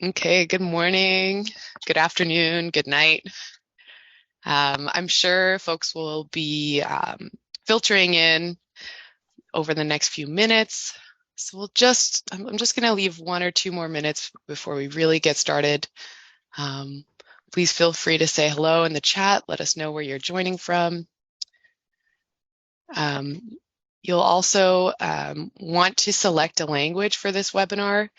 Okay, good morning, good afternoon, good night. I'm sure folks will be filtering in over the next few minutes. So I'm just going to leave 1 or 2 more minutes before we really get started. Please feel free to say hello in the chat. Let us know where you're joining from. You'll also want to select a language for this webinar.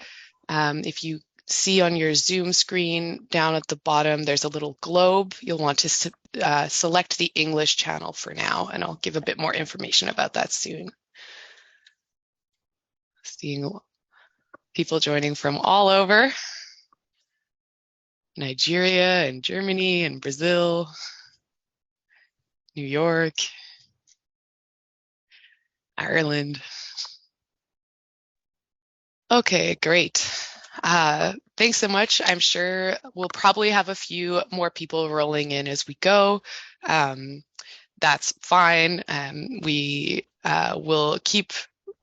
If you see on your Zoom screen down at the bottom, there's a little globe. You'll want to select the English channel for now, and I'll give a bit more information about that soon. Seeing people joining from all over, Nigeria and Germany and Brazil, New York, Ireland. Okay, great. Thanks so much. I'm sure we'll probably have a few more people rolling in as we go. That's fine. We will keep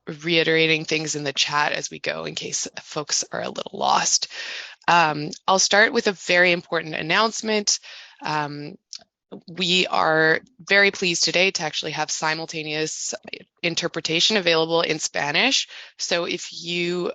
reiterating things in the chat as we go in case folks are a little lost. I'll start with a very important announcement. We are very pleased today to actually have simultaneous interpretation available in Spanish. So if you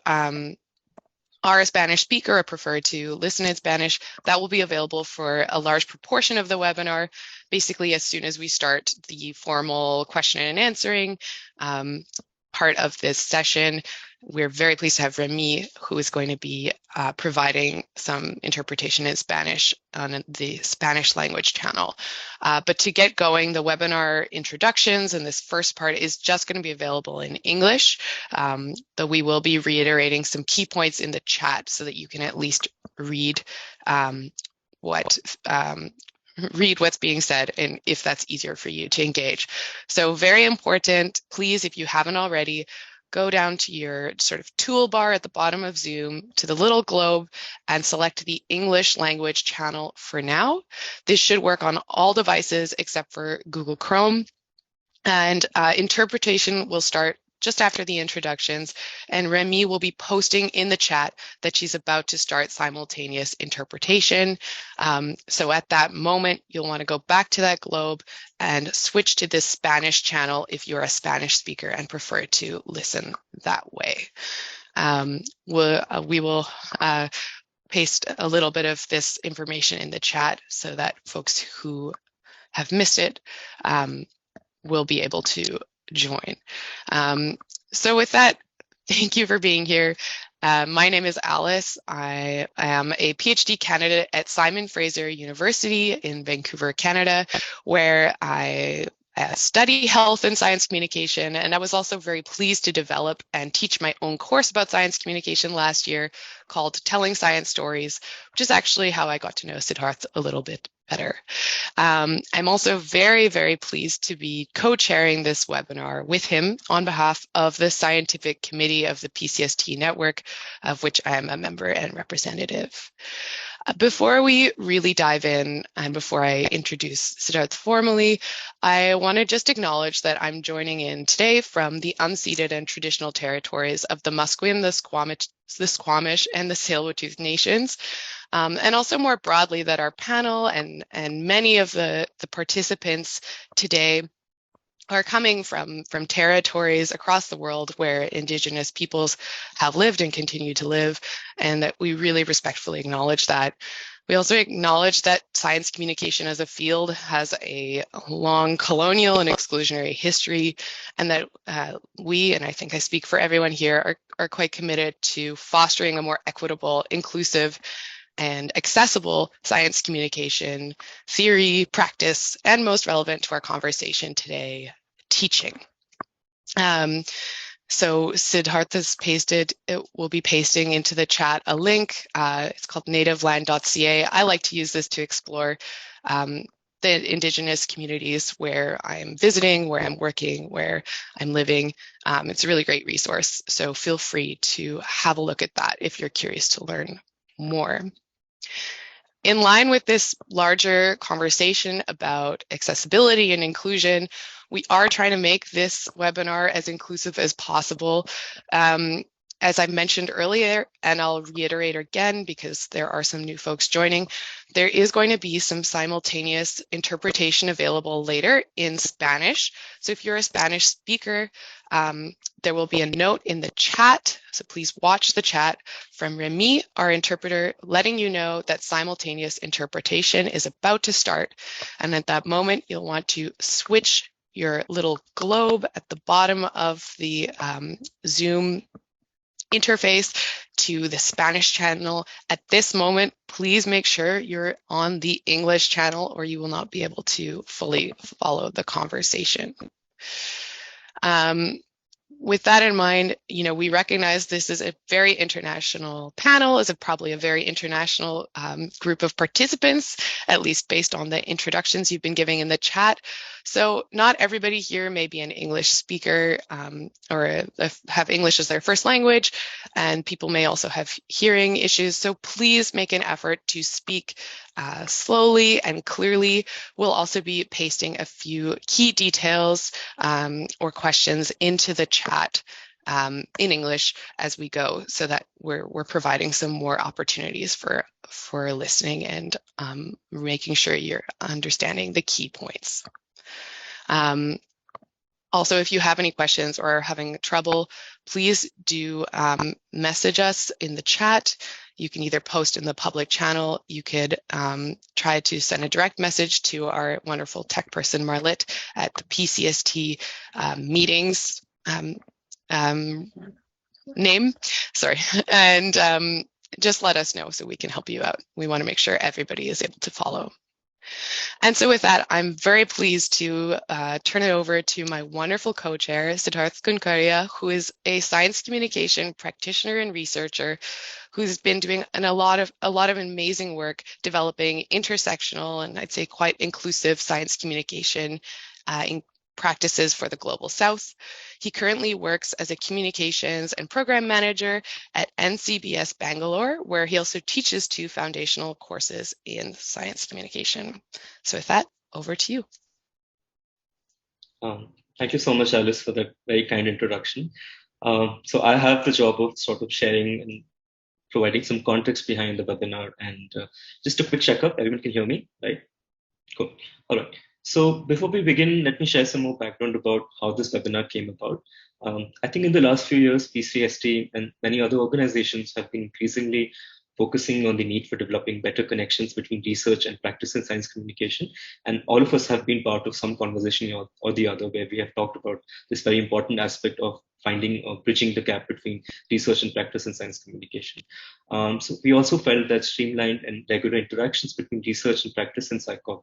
are a Spanish speaker or prefer to listen in Spanish, that will be available for a large proportion of the webinar. Basically, as soon as we start the formal question and answering part of this session, we're very pleased to have Remy, who is going to be providing some interpretation in Spanish on the Spanish language channel. But to get going, the webinar introductions and this first part is just going to be available in English, though we will be reiterating some key points in the chat so that you can at least read what's being said, and if that's easier for you to engage. So very important, please, if you haven't already, go down to your sort of toolbar at the bottom of Zoom to the little globe and select the English language channel for now. This should work on all devices except for Google Chrome. And interpretation will start just after the introductions, and Remy will be posting in the chat that she's about to start simultaneous interpretation. So at that moment, you'll want to go back to that globe and switch to this Spanish channel if you're a Spanish speaker and prefer to listen that way. We will paste a little bit of this information in the chat so that folks who have missed it will be able to join. So with that, thank you for being here. My name is Alice. I am a PhD candidate at Simon Fraser University in Vancouver, Canada, where I study health and science communication, and I was also very pleased to develop and teach my own course about science communication last year called Telling Science Stories, which is actually how I got to know Siddharth a little bit better. I'm also very, very pleased to be co-chairing this webinar with him on behalf of the scientific committee of the PCST network, of which I am a member and representative. Before we really dive in and before I introduce Siddharth formally, I want to just acknowledge that I'm joining in today from the unceded and traditional territories of the Musqueam, the Squamish, and the Tsleil-Waututh nations. And also more broadly that our panel and many of the participants today are coming from territories across the world where Indigenous peoples have lived and continue to live, and that we really respectfully acknowledge that. We also acknowledge that science communication as a field has a long colonial and exclusionary history, and that we, and I think I speak for everyone here, are quite committed to fostering a more equitable, inclusive, and accessible science communication, theory, practice, and most relevant to our conversation today, teaching. So Siddharth has will be pasting into the chat a link. It's called nativeland.ca. I like to use this to explore the Indigenous communities where I'm visiting, where I'm working, where I'm living. It's a really great resource, so feel free to have a look at that if you're curious to learn more. In line with this larger conversation about accessibility and inclusion, we are trying to make this webinar as inclusive as possible. And as I mentioned earlier, and I'll reiterate again because there are some new folks joining, there is going to be some simultaneous interpretation available later in Spanish. So if you're a Spanish speaker, there will be a note in the chat. So please watch the chat from Remy, our interpreter, letting you know that simultaneous interpretation is about to start. And at that moment, you'll want to switch your little globe at the bottom of the Zoom interface to the Spanish channel. At this moment, please make sure you're on the English channel or you will not be able to fully follow the conversation. With that in mind, we recognize this is a very international panel, is probably a very international group of participants, at least based on the introductions you've been giving in the chat. So not everybody here may be an English speaker or have English as their first language, and people may also have hearing issues. So please make an effort to speak slowly and clearly. We'll also be pasting a few key details or questions into the chat in English as we go, so that we're providing some more opportunities for listening and making sure you're understanding the key points. Also, if you have any questions or are having trouble, please do message us in the chat. You can either post in the public channel. You could try to send a direct message to our wonderful tech person, Marlit, at the PCST meetings name, sorry, and just let us know so we can help you out. We want to make sure everybody is able to follow. And so with that, I'm very pleased to turn it over to my wonderful co-chair, Siddharth Kunkaria, who is a science communication practitioner and researcher who's been doing a lot of amazing work developing intersectional and I'd say quite inclusive science communication in practices for the Global South. He currently works as a communications and program manager at NCBS Bangalore, where he also teaches 2 foundational courses in science communication. So with that, over to you. Thank you so much, Alice, for that very kind introduction. So I have the job of sort of sharing and providing some context behind the webinar, and just a quick checkup. Everyone can hear me, right? Cool. All right. So before we begin, let me share some more background about how this webinar came about. I think in the last few years, PCST and many other organizations have been increasingly focusing on the need for developing better connections between research and practice in science communication. And all of us have been part of some conversation or the other where we have talked about this very important aspect of finding or bridging the gap between research and practice in science communication. So we also felt that streamlined and regular interactions between research and practice in SciComm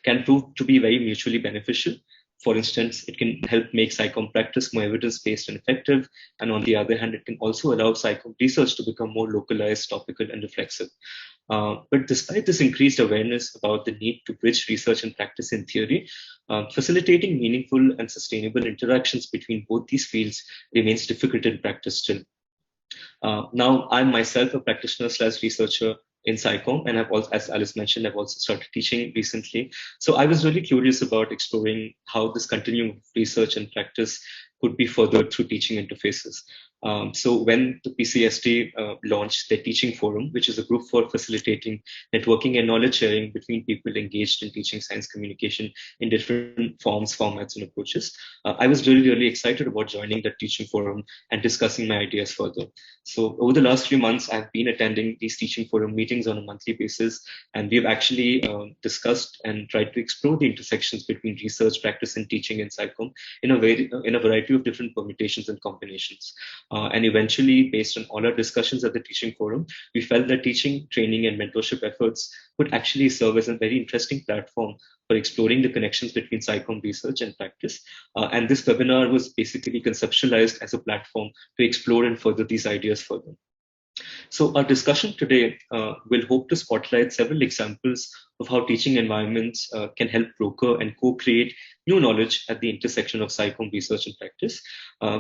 can prove to be very mutually beneficial. For instance, it can help make SciComm practice more evidence-based and effective. And on the other hand, it can also allow SciComm research to become more localized, topical, and reflexive. But despite this increased awareness about the need to bridge research and practice in theory, facilitating meaningful and sustainable interactions between both these fields remains difficult in practice still. Now, I'm myself a practitioner/researcher in SciComm, and I've also, as Alice mentioned, I've also started teaching recently. So I was really curious about exploring how this continuum of research and practice could be furthered through teaching interfaces. So when the PCST launched their Teaching Forum, which is a group for facilitating networking and knowledge sharing between people engaged in teaching science communication in different forms, formats, and approaches, I was really, really excited about joining the Teaching Forum and discussing my ideas further. So over the last few months, I've been attending these Teaching Forum meetings on a monthly basis, and we've actually discussed and tried to explore the intersections between research, practice, and teaching in SciComm in a variety of different permutations and combinations. And eventually, based on all our discussions at the Teaching Forum, we felt that teaching, training, and mentorship efforts could actually serve as a very interesting platform for exploring the connections between SciComm research and practice. And this webinar was basically conceptualized as a platform to explore and further these ideas further. So our discussion today will hope to spotlight several examples of how teaching environments can help broker and co-create new knowledge at the intersection of SciComm research and practice.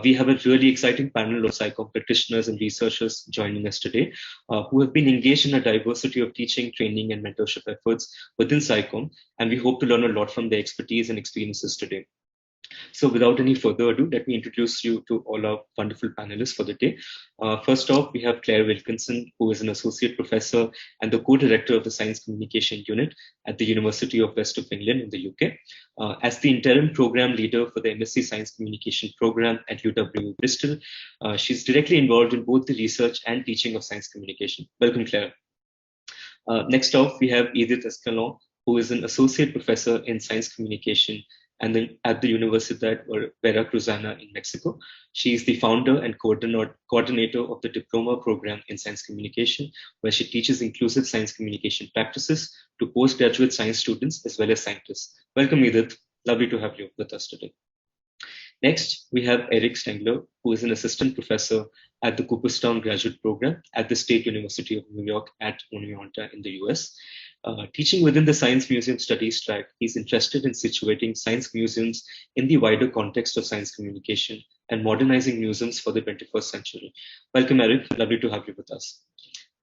We have a really exciting panel of SciComm practitioners and researchers joining us today who have been engaged in a diversity of teaching, training, and mentorship efforts within SciComm, and we hope to learn a lot from their expertise and experiences today. So without any further ado, let me introduce you to all our wonderful panelists for the day. First off, we have Claire Wilkinson, who is an associate professor and the co-director of the Science Communication Unit at the University of West of England in the UK. As the interim program leader for the MSc Science Communication program at UW Bristol, she's directly involved in both the research and teaching of science communication. Welcome, Claire. Next off, we have Edith Escalon, who is an associate professor in science communication and then at the Universidad Veracruzana in Mexico. She is the founder and coordinator of the diploma program in science communication, where she teaches inclusive science communication practices to postgraduate science students as well as scientists. Welcome, Edith. Lovely to have you with us today. Next, we have Eric Stengler, who is an assistant professor at the Cooperstown Graduate Program at the State University of New York at Oneonta in the US. Teaching within the Science Museum Studies track, he's interested in situating science museums in the wider context of science communication and modernizing museums for the 21st century. Welcome, Eric. Lovely to have you with us.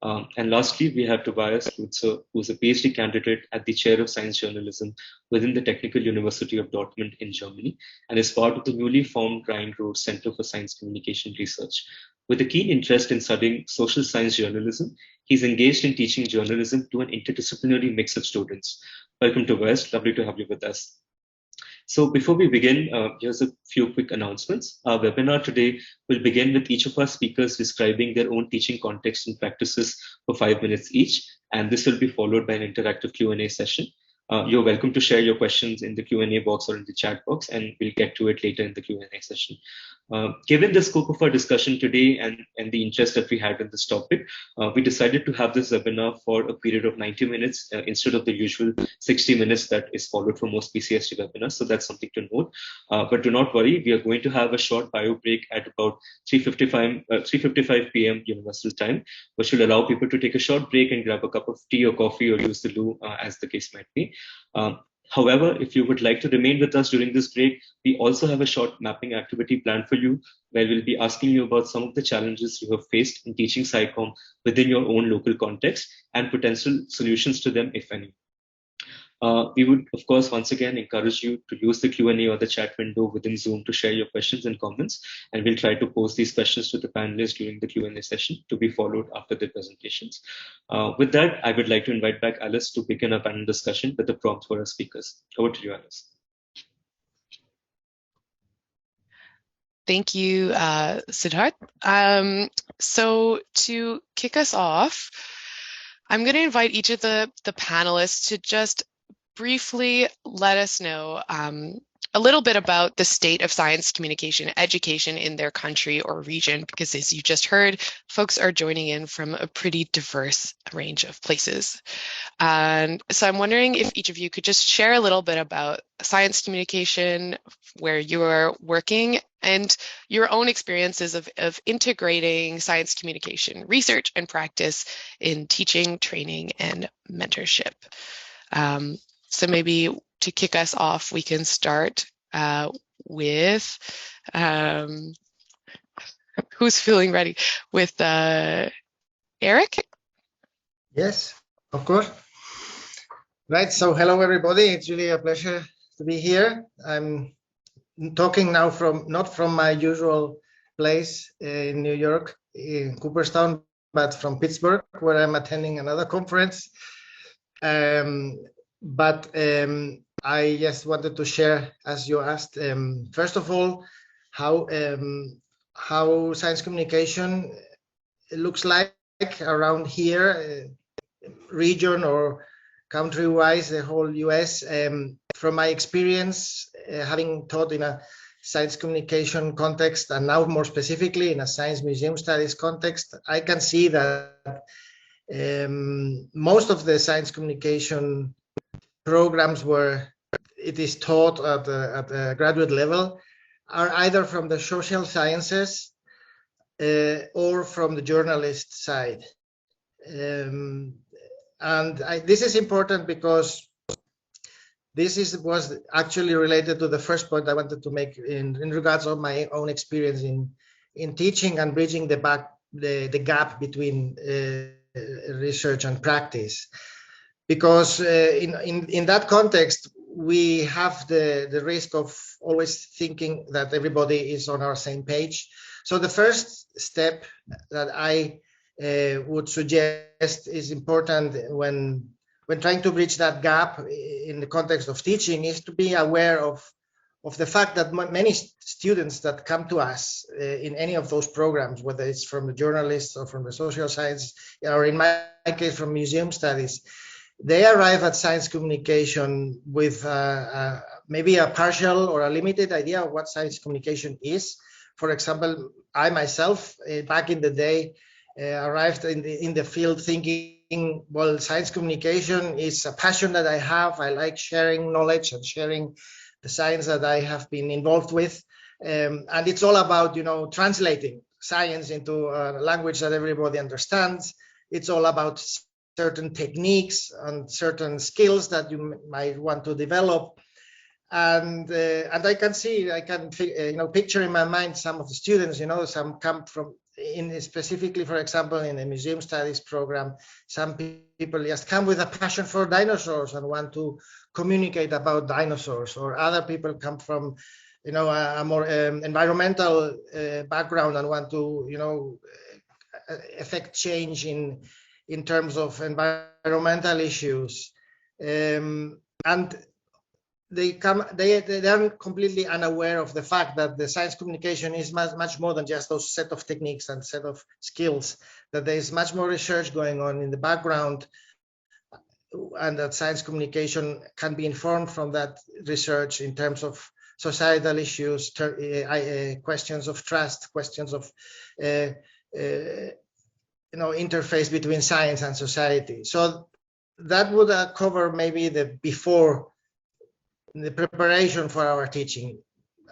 And lastly, we have Tobias Lutzer, who is a PhD candidate at the Chair of Science Journalism within the Technical University of Dortmund in Germany, and is part of the newly formed Rhine-Road Center for Science Communication Research. With a keen interest in studying social science journalism, he's engaged in teaching journalism to an interdisciplinary mix of students. Welcome, Tobias. Lovely to have you with us. So before we begin, here's a few quick announcements. Our webinar today will begin with each of our speakers describing their own teaching context and practices for 5 minutes each, and this will be followed by an interactive Q&A session. You're welcome to share your questions in the Q&A box or in the chat box, and we'll get to it later in the Q&A session. Given the scope of our discussion today and the interest that we had in this topic, we decided to have this webinar for a period of 90 minutes instead of the usual 60 minutes that is followed for most PCST webinars. So that's something to note. But do not worry, we are going to have a short bio break at about 3:55 p.m. Universal Time, which will allow people to take a short break and grab a cup of tea or coffee or use the loo as the case might be. However, if you would like to remain with us during this break, we also have a short mapping activity planned for you, where we'll be asking you about some of the challenges you have faced in teaching SciComm within your own local context and potential solutions to them, if any. We would, of course, once again encourage you to use the Q&A or the chat window within Zoom to share your questions and comments, and we'll try to pose these questions to the panelists during the Q&A session to be followed after the presentations. With that, I would like to invite back Alice to begin our panel discussion with the prompt for our speakers. Over to you, Alice. Thank you, Siddharth. So to kick us off, I'm going to invite each of the panelists to just briefly let us know a little bit about the state of science communication education in their country or region, because as you just heard, folks are joining in from a pretty diverse range of places. And so I'm wondering if each of you could just share a little bit about science communication, where you are working, and your own experiences of integrating science communication research and practice in teaching, training, and mentorship. So maybe to kick us off, we can start with, who's feeling ready? With Eric? Yes, of course. Right, so hello everybody. It's really a pleasure to be here. I'm talking now not from my usual place in New York, in Cooperstown, but from Pittsburgh, where I'm attending another conference. I just wanted to share, as you asked, first of all, how science communication looks like around here, region or country-wise, the whole US. From my experience, having taught in a science communication context, and now more specifically in a science museum studies context, I can see that most of the science communication programs where it is taught at a graduate level are either from the social sciences or from the journalist side. This is important because this was actually related to the first point I wanted to make in regards of my own experience in teaching and bridging the gap between research and practice. Because in that context, we have the risk of always thinking that everybody is on our same page. So the first step that I would suggest is important when trying to bridge that gap in the context of teaching is to be aware of the fact that many students that come to us in any of those programs, whether it's from the journalists or from the social science, or in my case from museum studies, they arrive at science communication with maybe a partial or a limited idea of what science communication is. For example, I myself, back in the day, arrived in the field thinking, well, science communication is a passion that I have. I like sharing knowledge and sharing the science that I have been involved with. And it's all about, translating science into a language that everybody understands. It's all about certain techniques and certain skills that you might want to develop. And I can picture in my mind some of the students, some come from, specifically, for example, in the museum studies program, some people just come with a passion for dinosaurs and want to communicate about dinosaurs, or other people come from, a more environmental background and want to, affect change in terms of environmental issues. And they are completely unaware of the fact that the science communication is much more than just those set of techniques and set of skills, that there is much more research going on in the background, and that science communication can be informed from that research in terms of societal issues, questions of trust, questions of interface between science and society. So that would cover maybe the preparation for our teaching.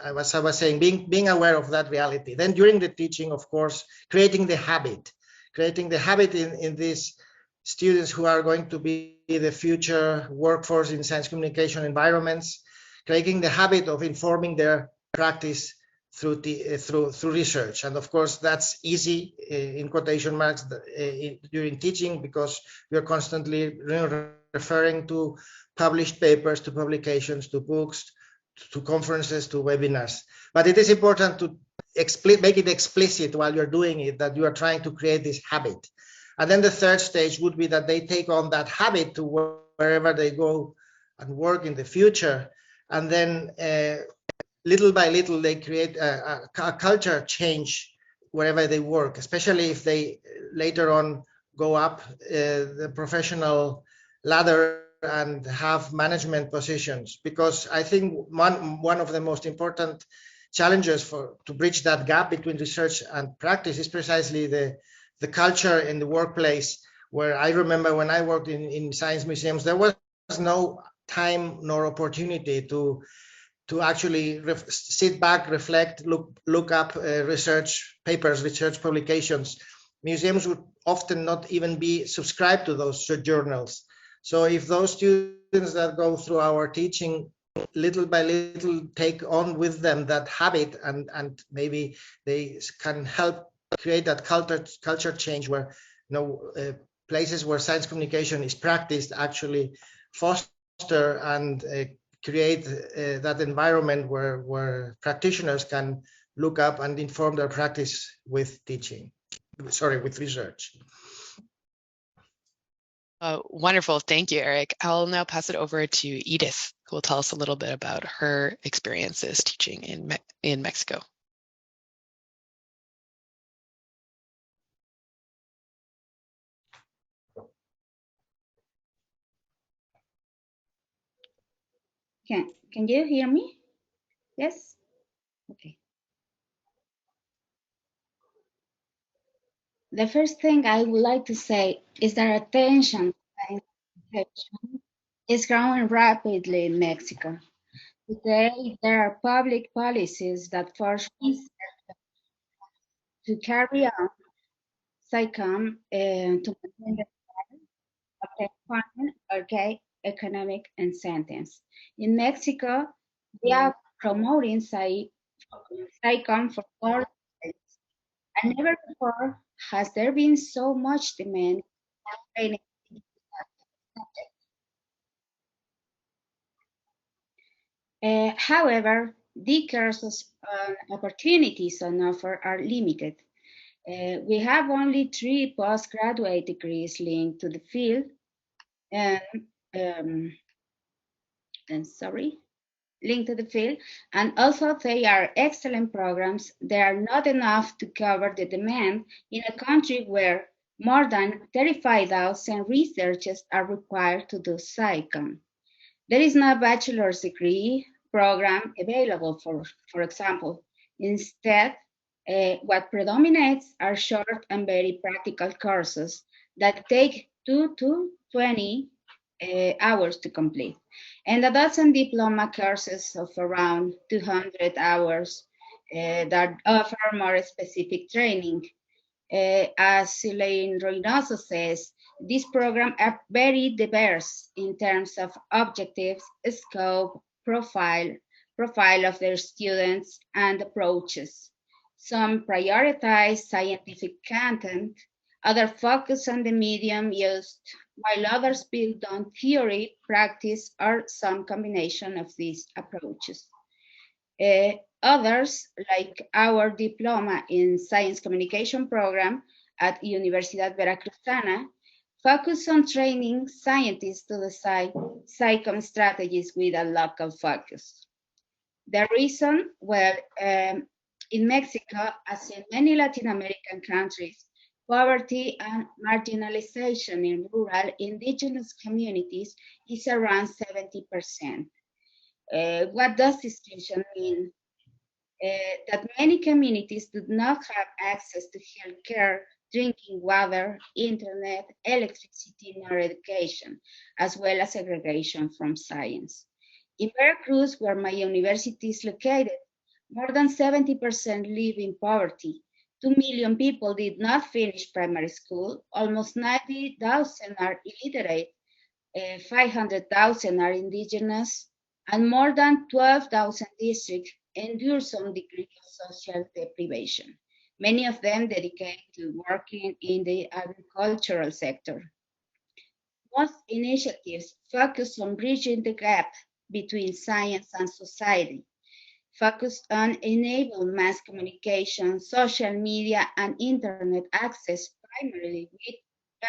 I was saying, being aware of that reality. Then during the teaching, of course, creating the habit in these students who are going to be the future workforce in science communication environments, creating the habit of informing their practice through research. And of course, that's easy in quotation marks during teaching, because we are constantly referring to published papers, to publications, to books, to conferences, to webinars. But it is important to make it explicit while you're doing it that you are trying to create this habit. And then the third stage would be that they take on that habit to wherever they go and work in the future. And then little by little, they create a culture change wherever they work, especially if they later on go up the professional ladder and have management positions. Because I think one of the most important challenges to bridge that gap between research and practice is precisely the culture in the workplace, where I remember when I worked in science museums, there was no time nor opportunity to actually sit back, reflect, look up research papers, research publications. Museums would often not even be subscribed to those journals. So if those students that go through our teaching little by little take on with them that habit, and maybe they can help create that culture change where places where science communication is practiced actually foster and create that environment where practitioners can look up and inform their practice with with research. Wonderful. Thank you, Eric. I'll now pass it over to Edith, who will tell us a little bit about her experiences teaching in Mexico. Can you hear me? Yes? Okay. The first thing I would like to say is that attention is growing rapidly in Mexico. Today, there are public policies that force to carry on SciComm to maintain the okay, economic incentives. In Mexico, we are promoting SciComm for more years, and never before has there been so much demand for training. However, the courses and opportunities on offer are limited. We have only 3 postgraduate degrees linked to the field, and linked to the field, and although they are excellent programs, they are not enough to cover the demand in a country where more than 35,000 researchers are required to do SciComm. There is no bachelor's degree program available, for example. Instead, what predominates are short and very practical courses that take 2 to 20 hours to complete, and a dozen diploma courses of around 200 hours that offer more specific training. As Elaine Reynoso says, these programs are very diverse in terms of objectives, scope, profile of their students, and approaches. Some prioritize scientific content, others focus on the medium used, while others build on theory, practice, or some combination of these approaches. Others, like our diploma in science communication program at Universidad Veracruzana, focus on training scientists to decide SciComm strategies with a local focus. The reason, well, in Mexico, as in many Latin American countries, poverty and marginalization in rural indigenous communities is around 70%. What does this situation mean? That many communities do not have access to healthcare, drinking water, internet, electricity, nor education, as well as segregation from science. In Veracruz, where my university is located, more than 70% live in poverty. 2 million people did not finish primary school, almost 90,000 are illiterate, 500,000 are indigenous, and more than 12,000 districts endure some degree of social deprivation, many of them dedicated to working in the agricultural sector. Most initiatives focus on bridging the gap between science and society, focus on enabling mass communication, social media, and internet access primarily with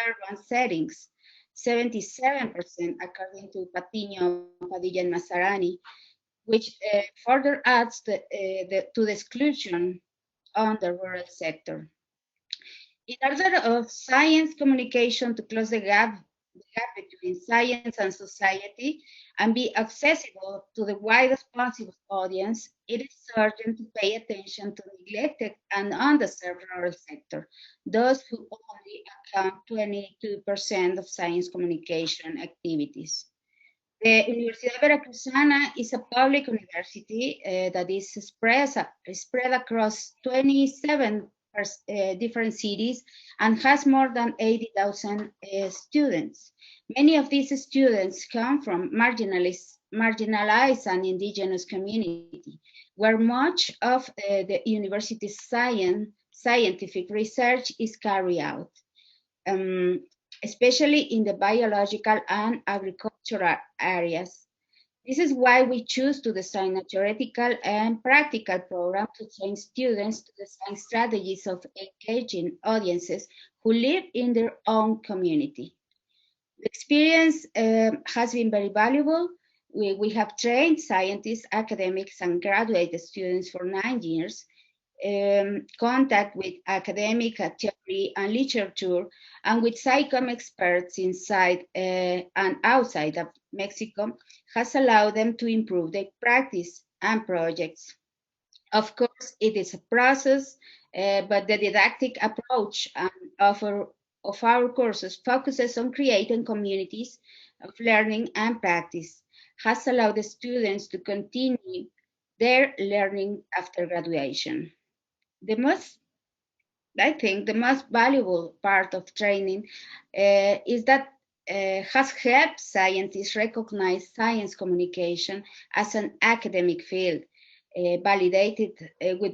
urban settings. 77% according to Patiño, Padilla, and Mazzarani, which further adds to the exclusion on the rural sector. In order of science communication to close the gap between science and society and be accessible to the widest possible audience, it is urgent to pay attention to neglected and underserved rural sector, those who only account 22% of science communication activities. The Universidad Veracruzana is a public university that is spread across 27 different cities and has more than 80,000 students. Many of these students come from marginalized and indigenous community, where much of the university's scientific research is carried out. Especially in the biological and agricultural areas. This is why we choose to design a theoretical and practical program to train students to design strategies of engaging audiences who live in their own community. The experience has been very valuable. We have trained scientists, academics, and graduate students for 9 years. Contact with academic theory and literature, and with SciComm experts inside and outside of Mexico has allowed them to improve their practice and projects. Of course, it is a process, but the didactic approach of our courses focuses on creating communities of learning and practice, has allowed the students to continue their learning after graduation. I think the most valuable part of training is that has helped scientists recognize science communication as an academic field, with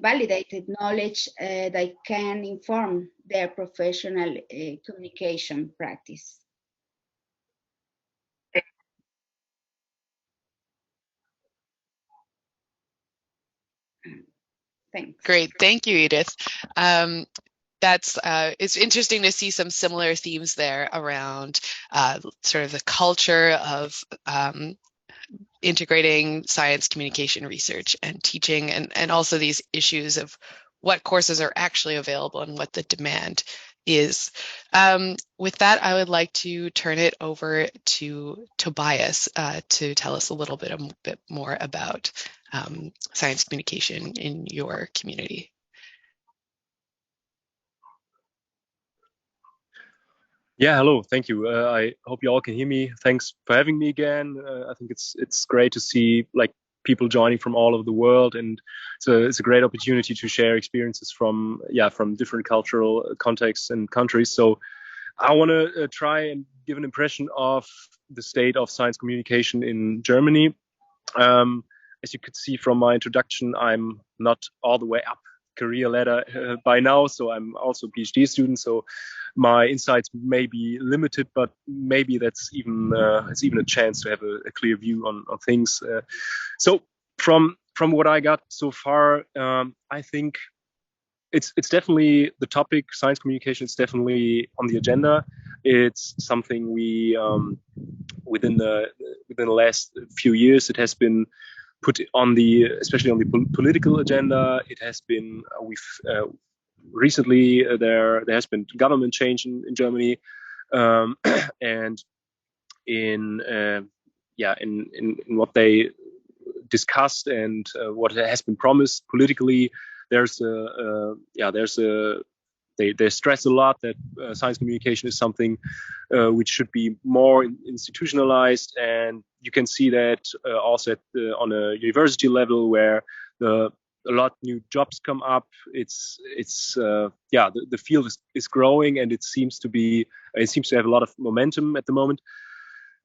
validated knowledge that can inform their professional communication practice. Thanks. Great, thank you, Edith. It's interesting to see some similar themes there around sort of the culture of integrating science communication research and teaching, and also these issues of what courses are actually available and what the demand is. With that, I would like to turn it over to Tobias to tell us a little bit more about science communication in your community. Yeah, hello, thank you. I hope you all can hear me. Thanks for having me again. I think it's great to see like people joining from all over the world, and it's a great opportunity to share experiences from different cultural contexts and countries. So I want to try and give an impression of the state of science communication in Germany. As you could see from my introduction, I'm not all the way up career ladder by now, so I'm also a PhD student. So my insights may be limited, but maybe that's even it's even a chance to have a clear view on things. So from what I got so far, I think it's definitely the topic. Science communication is definitely on the agenda. It's something we within the last few years it has been put on especially on the political agenda. It has been recently there has been government change in Germany, and in what they discussed and what has been promised politically. They stress a lot that science communication is something which should be more institutionalized, and you can see that also on a university level where a lot new jobs come up. The field is growing, and it seems to have a lot of momentum at the moment.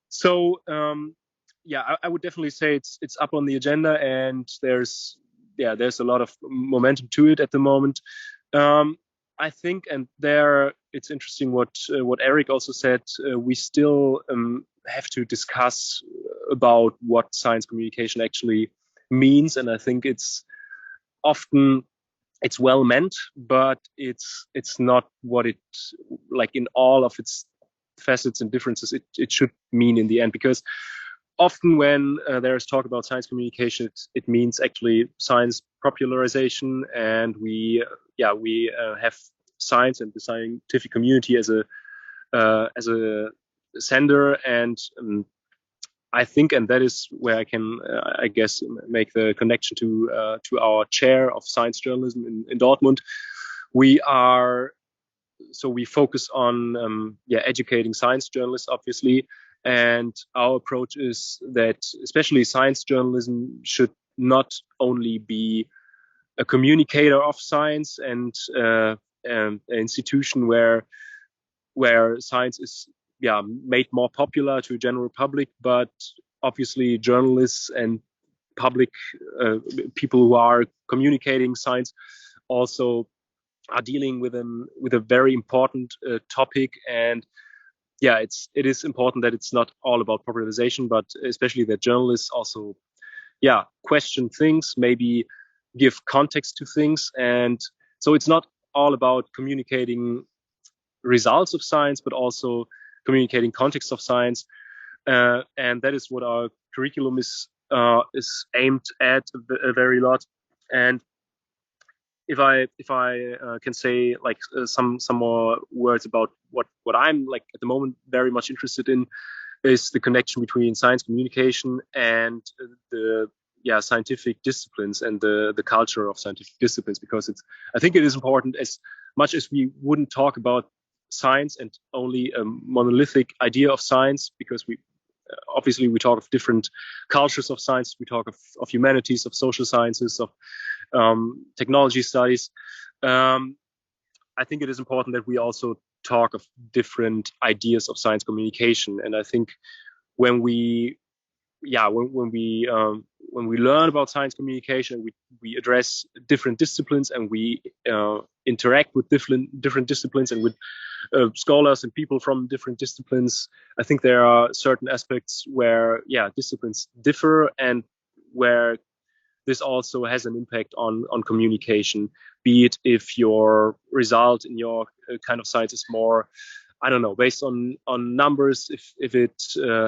So I would definitely say it's up on the agenda, and there's a lot of momentum to it at the moment. I think, and there it's interesting what Eric also said. We still have to discuss about what science communication actually means, and I think it's often well meant, but it's not what it, like in all of its facets and differences, it should mean in the end. Because often when there is talk about science communication, it means actually science popularization, and we have science and the scientific community as a sender, and I think, and that is where I can I guess make the connection to our chair of science journalism in Dortmund. We focus on educating science journalists, obviously, and our approach is that especially science journalism should not only be a communicator of science and an institution where science is made more popular to the general public, but obviously journalists and public people who are communicating science also are dealing with a very important topic. And it is important that it's not all about popularization, but especially that journalists also question things, maybe give context to things. And so it's not all about communicating results of science, but also communicating context of science. And that is what our curriculum is aimed at a very lot. And if I can say like some more words about what I'm like at the moment very much interested in, is the connection between science communication and the scientific disciplines and the culture of scientific disciplines, because I think it is important. As much as we wouldn't talk about science and only a monolithic idea of science, because we obviously we talk of different cultures of science, we talk of humanities, of social sciences, of technology studies. I think it is important that we also talk of different ideas of science communication. And I think when we learn about science communication, we address different disciplines, and we interact with different disciplines and with scholars and people from different disciplines. I think there are certain aspects where disciplines differ, and where this also has an impact on communication, be it if your result in your kind of science is more, I don't know, based on numbers, if it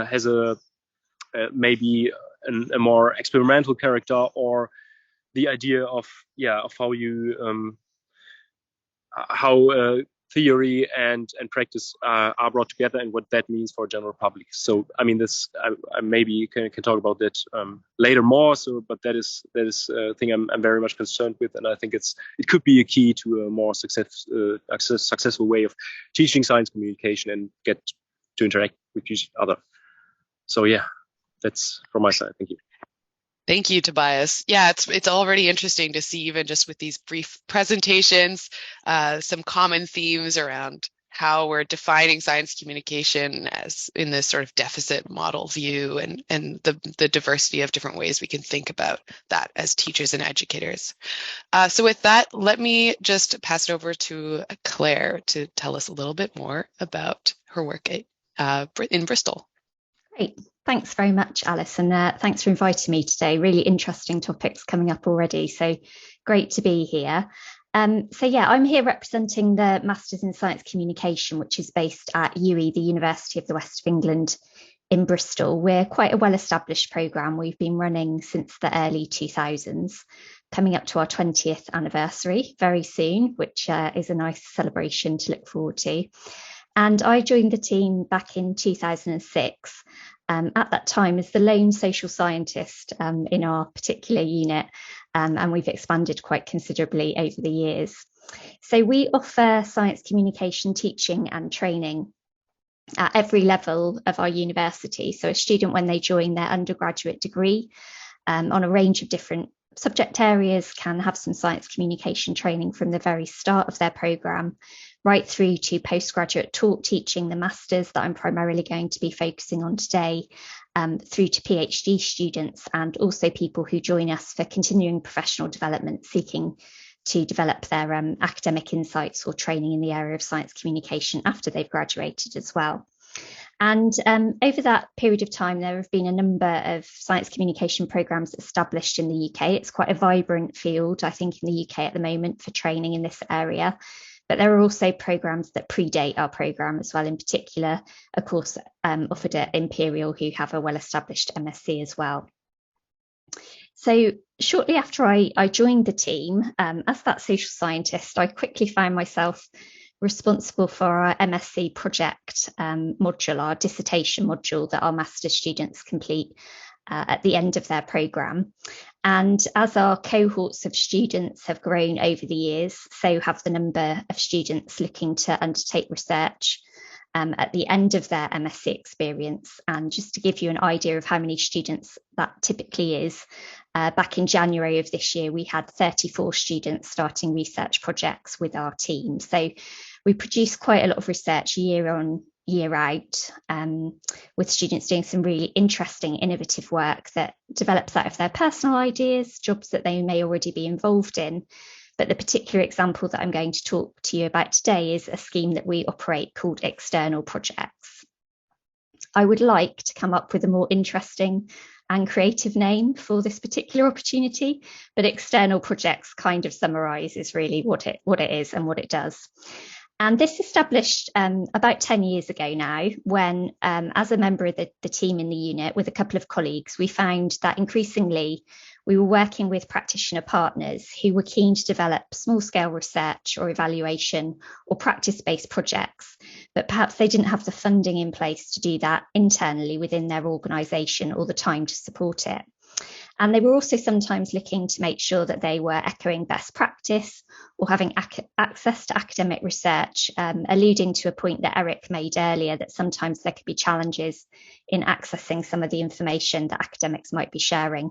has a maybe a more experimental character, or the idea of how you how theory and practice are brought together, and what that means for general public. So I mean, this I maybe can talk about that later more. So, but that is a thing I'm very much concerned with, and I think it could be a key to a more successful way of teaching science communication and get to interact with each other. So yeah, that's from my side. Thank you. Thank you, Tobias. Yeah, it's already interesting to see, even just with these brief presentations, some common themes around how we're defining science communication as in this sort of deficit model view, and the diversity of different ways we can think about that as teachers and educators. So with that, let me just pass it over to Claire to tell us a little bit more about her work in Bristol. Great. Thanks very much, Alice, and thanks for inviting me today. Really interesting topics coming up already, so great to be here. So yeah, I'm here representing the Masters in Science Communication, which is based at UWE, the University of the West of England in Bristol. We're quite a well-established programme. We've been running since the early 2000s, coming up to our 20th anniversary very soon, which is a nice celebration to look forward to. And I joined the team back in 2006, at that time as the lone social scientist in our particular unit, and we've expanded quite considerably over the years. So we offer science communication teaching and training at every level of our university. So a student, when they join their undergraduate degree on a range of different subject areas, can have some science communication training from the very start of their programme, right through to postgraduate talk teaching, the masters that I'm primarily going to be focusing on today, through to PhD students, and also people who join us for continuing professional development, seeking to develop their academic insights or training in the area of science communication after they've graduated as well. And over that period of time, there have been a number of science communication programmes established in the UK. It's quite a vibrant field, I think, in the UK at the moment for training in this area. But there are also programmes that predate our programme as well, in particular, a course offered at Imperial, who have a well-established MSc as well. So shortly after I joined the team, as that social scientist, I quickly found myself responsible for our MSc project module, our dissertation module that our master's students complete at the end of their programme. And as our cohorts of students have grown over the years, so have the number of students looking to undertake research at the end of their MSc experience. And just to give you an idea of how many students that typically is, back in January of this year, we had 34 students starting research projects with our team. So we produce quite a lot of research year on, year out, with students doing some really interesting, innovative work that develops out of their personal ideas, jobs that they may already be involved in. But the particular example that I'm going to talk to you about today is a scheme that we operate called external projects. I would like to come up with a more interesting and creative name for this particular opportunity, but external projects kind of summarises really what it is and what it does. And this established about 10 years ago now, when as a member of the team in the unit with a couple of colleagues, we found that increasingly we were working with practitioner partners who were keen to develop small-scale research or evaluation or practice-based projects, but perhaps they didn't have the funding in place to do that internally within their organisation or the time to support it. And they were also sometimes looking to make sure that they were echoing best practice or having access to academic research, alluding to a point that Eric made earlier, that sometimes there could be challenges in accessing some of the information that academics might be sharing.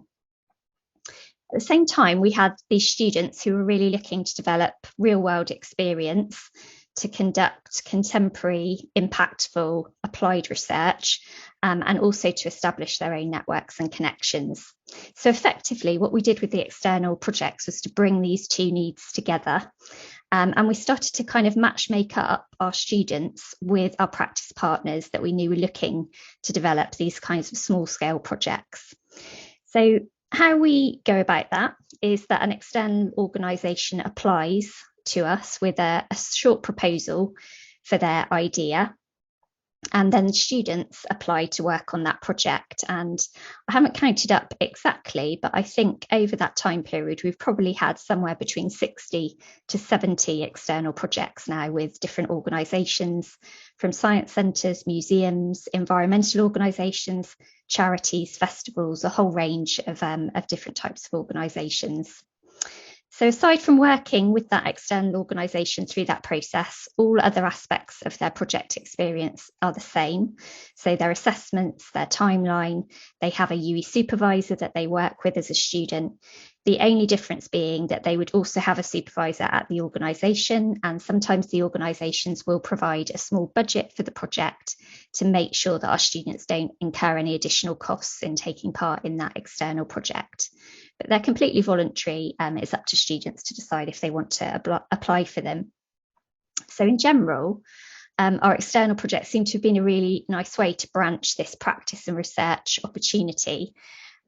At the same time, we had these students who were really looking to develop real-world experience to conduct contemporary, impactful, applied research, and also to establish their own networks and connections. So effectively, what we did with the external projects was to bring these two needs together. And we started to kind of matchmake up our students with our practice partners that we knew were looking to develop these kinds of small-scale projects. So How we go about that is that an external organisation applies to us with a short proposal for their idea, and then students apply to work on that project. And I haven't counted up exactly, but I think over that time period, we've probably had somewhere between 60 to 70 external projects now with different organisations, from science centres, museums, environmental organisations, charities, festivals, a whole range of different types of organisations. So aside from working with that external organisation through that process, all other aspects of their project experience are the same. So their assessments, their timeline, they have a UE supervisor that they work with as a student. The only difference being that they would also have a supervisor at the organisation, and sometimes the organisations will provide a small budget for the project to make sure that our students don't incur any additional costs in taking part in that external project. But they're completely voluntary. It's up to students to decide if they want to apply for them. So in general, our external projects seem to have been a really nice way to branch this practice and research opportunity.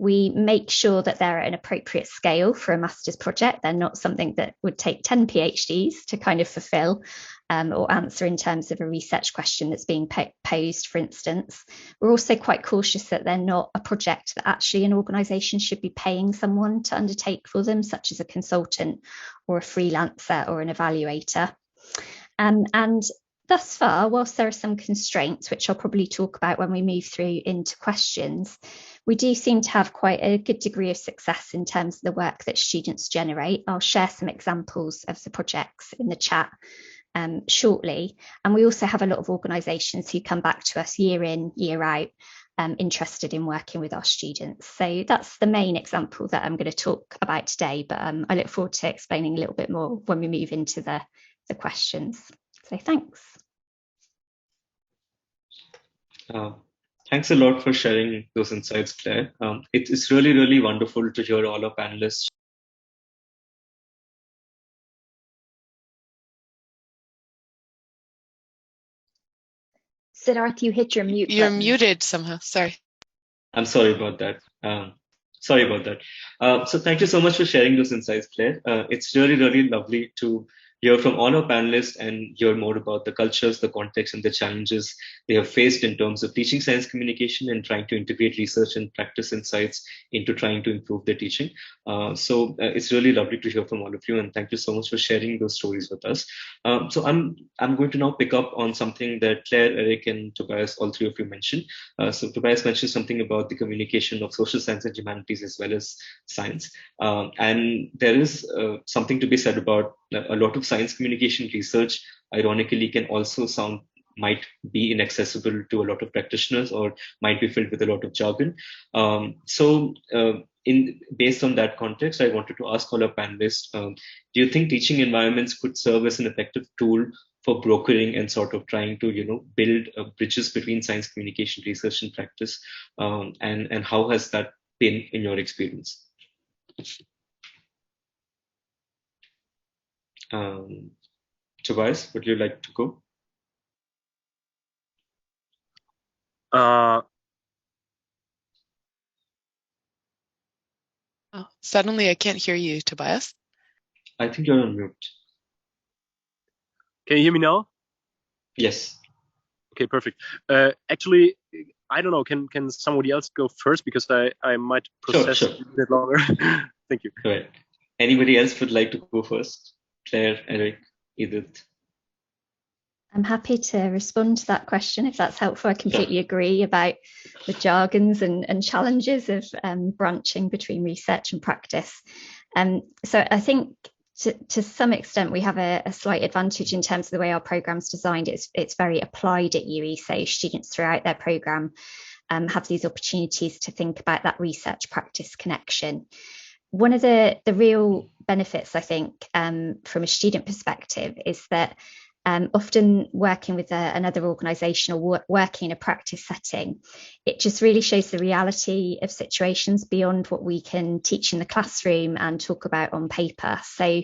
We make sure that they're at an appropriate scale for a master's project. They're not something that would take 10 PhDs to kind of fulfill or answer in terms of a research question that's being posed, for instance. We're also quite cautious that they're not a project that actually an organisation should be paying someone to undertake for them, such as a consultant or a freelancer or an evaluator. And thus far, whilst there are some constraints, which I'll probably talk about when we move through into questions, we do seem to have quite a good degree of success in terms of the work that students generate. I'll share some examples of the projects in the chat shortly. And we also have a lot of organisations who come back to us year in, year out, interested in working with our students. So that's the main example that I'm going to talk about today, but I look forward to explaining a little bit more when we move into the questions. So thanks. Thanks a lot for sharing those insights, Claire. It's really, really wonderful to hear all our panelists. Siddharth, you hit your mute You're button. muted somehow. Sorry. I'm sorry about that. So thank you so much for sharing those insights, Claire. It's really, really lovely to hear from all our panelists and hear more about the cultures, the context, and the challenges they have faced in terms of teaching science communication and trying to integrate research and practice insights into trying to improve their teaching. So it's really lovely to hear from all of you, and thank you so much for sharing those stories with us. So I'm going to now pick up on something that Claire, Eric, and Tobias, all three of you mentioned. So Tobias mentioned something about the communication of social science and humanities as well as science. And there is something to be said about a lot of science communication research, ironically, can also might be inaccessible to a lot of practitioners or might be filled with a lot of jargon. Based on that context, I wanted to ask all our panelists, do you think teaching environments could serve as an effective tool for brokering and sort of trying to, build bridges between science communication research and practice? And how has that been in your experience? Tobias, would you like to go? Oh, suddenly I can't hear you, Tobias. I think you're on mute. Can you hear me now? Yes. Okay, perfect. Actually, I don't know. Can somebody else go first, because I might process Sure. a bit longer. Thank you. All right. Anybody else would like to go first? Claire, Eric, Edith. I'm happy to respond to that question if that's helpful. I completely agree about the jargons and challenges of branching between research and practice. So I think to some extent we have a slight advantage in terms of the way our program's designed. It's very applied at UE, so students throughout their program have these opportunities to think about that research practice connection. One of the real benefits, I think, from a student perspective is that often working with another organisation or working in a practice setting, it just really shows the reality of situations beyond what we can teach in the classroom and talk about on paper. So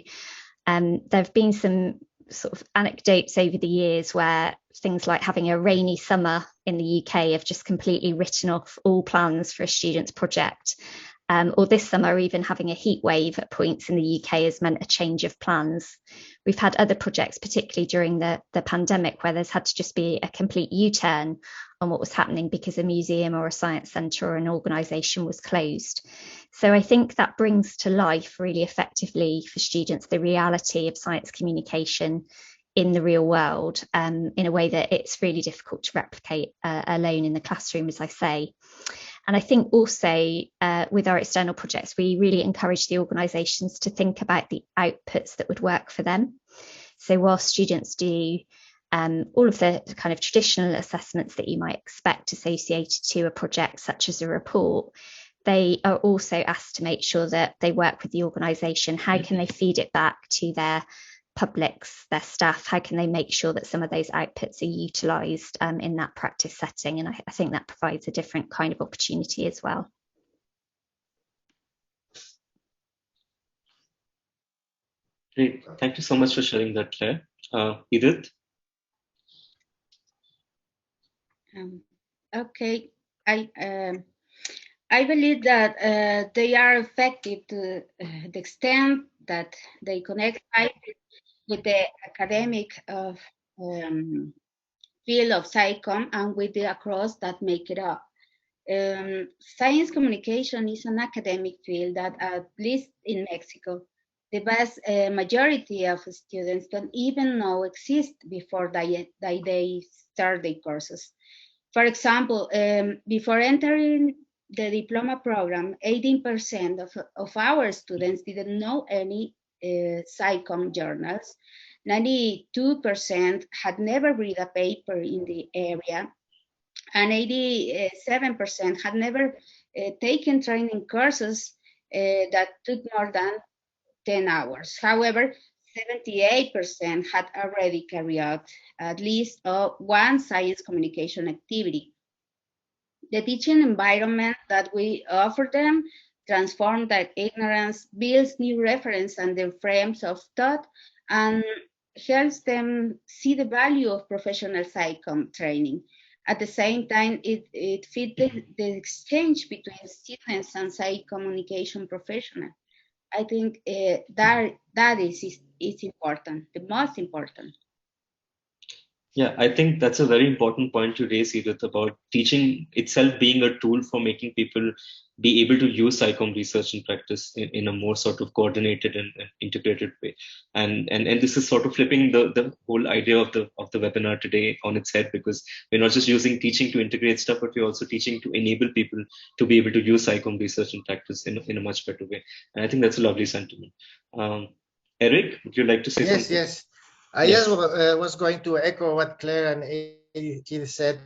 there have been some sort of anecdotes over the years where things like having a rainy summer in the UK have just completely written off all plans for a student's project. or this summer even having a heat wave at points in the UK has meant a change of plans. We've had other projects, particularly during the pandemic, where there's had to just be a complete U-turn on what was happening because a museum or a science centre or an organisation was closed. So I think that brings to life really effectively for students the reality of science communication in the real world, in a way that it's really difficult to replicate alone in the classroom, as I say. And I think also with our external projects, we really encourage the organisations to think about the outputs that would work for them. So while students do all of the kind of traditional assessments that you might expect associated to a project, such as a report, they are also asked to make sure that they work with the organisation. How can they feed it back to their publics, their staff? How can they make sure that some of those outputs are utilised in that practice setting? And I think that provides a different kind of opportunity as well. Great. Thank you so much for sharing that, Claire. Edith? Okay. I believe that they are effective to the extent that they connect with the academic field of SciComm and with the across that make it up. Science communication is an academic field that, at least in Mexico, the vast majority of students don't even know exist before they start their courses. For example, before entering the diploma program, 18% of our students didn't know any SciComm journals. 92% had never read a paper in the area, and 87% had never taken training courses that took more than 10 hours. However, 78% had already carried out at least one science communication activity. The teaching environment that we offer them transforms that ignorance, builds new reference and their frames of thought, and helps them see the value of professional SciComm training. At the same time, it fits the exchange between students and SciComm communication professionals. I think that is important, the most important. Yeah, I think that's a very important point to raise, Edith, about teaching itself being a tool for making people be able to use SciComm research and practice in a more sort of coordinated and integrated way. And this is sort of flipping the whole idea of the webinar today on its head, because we're not just using teaching to integrate stuff, but we're also teaching to enable people to be able to use SciComm research and practice in a much better way. And I think that's a lovely sentiment. Eric, would you like to say something? Yes. I just was going to echo what Claire and Edith said.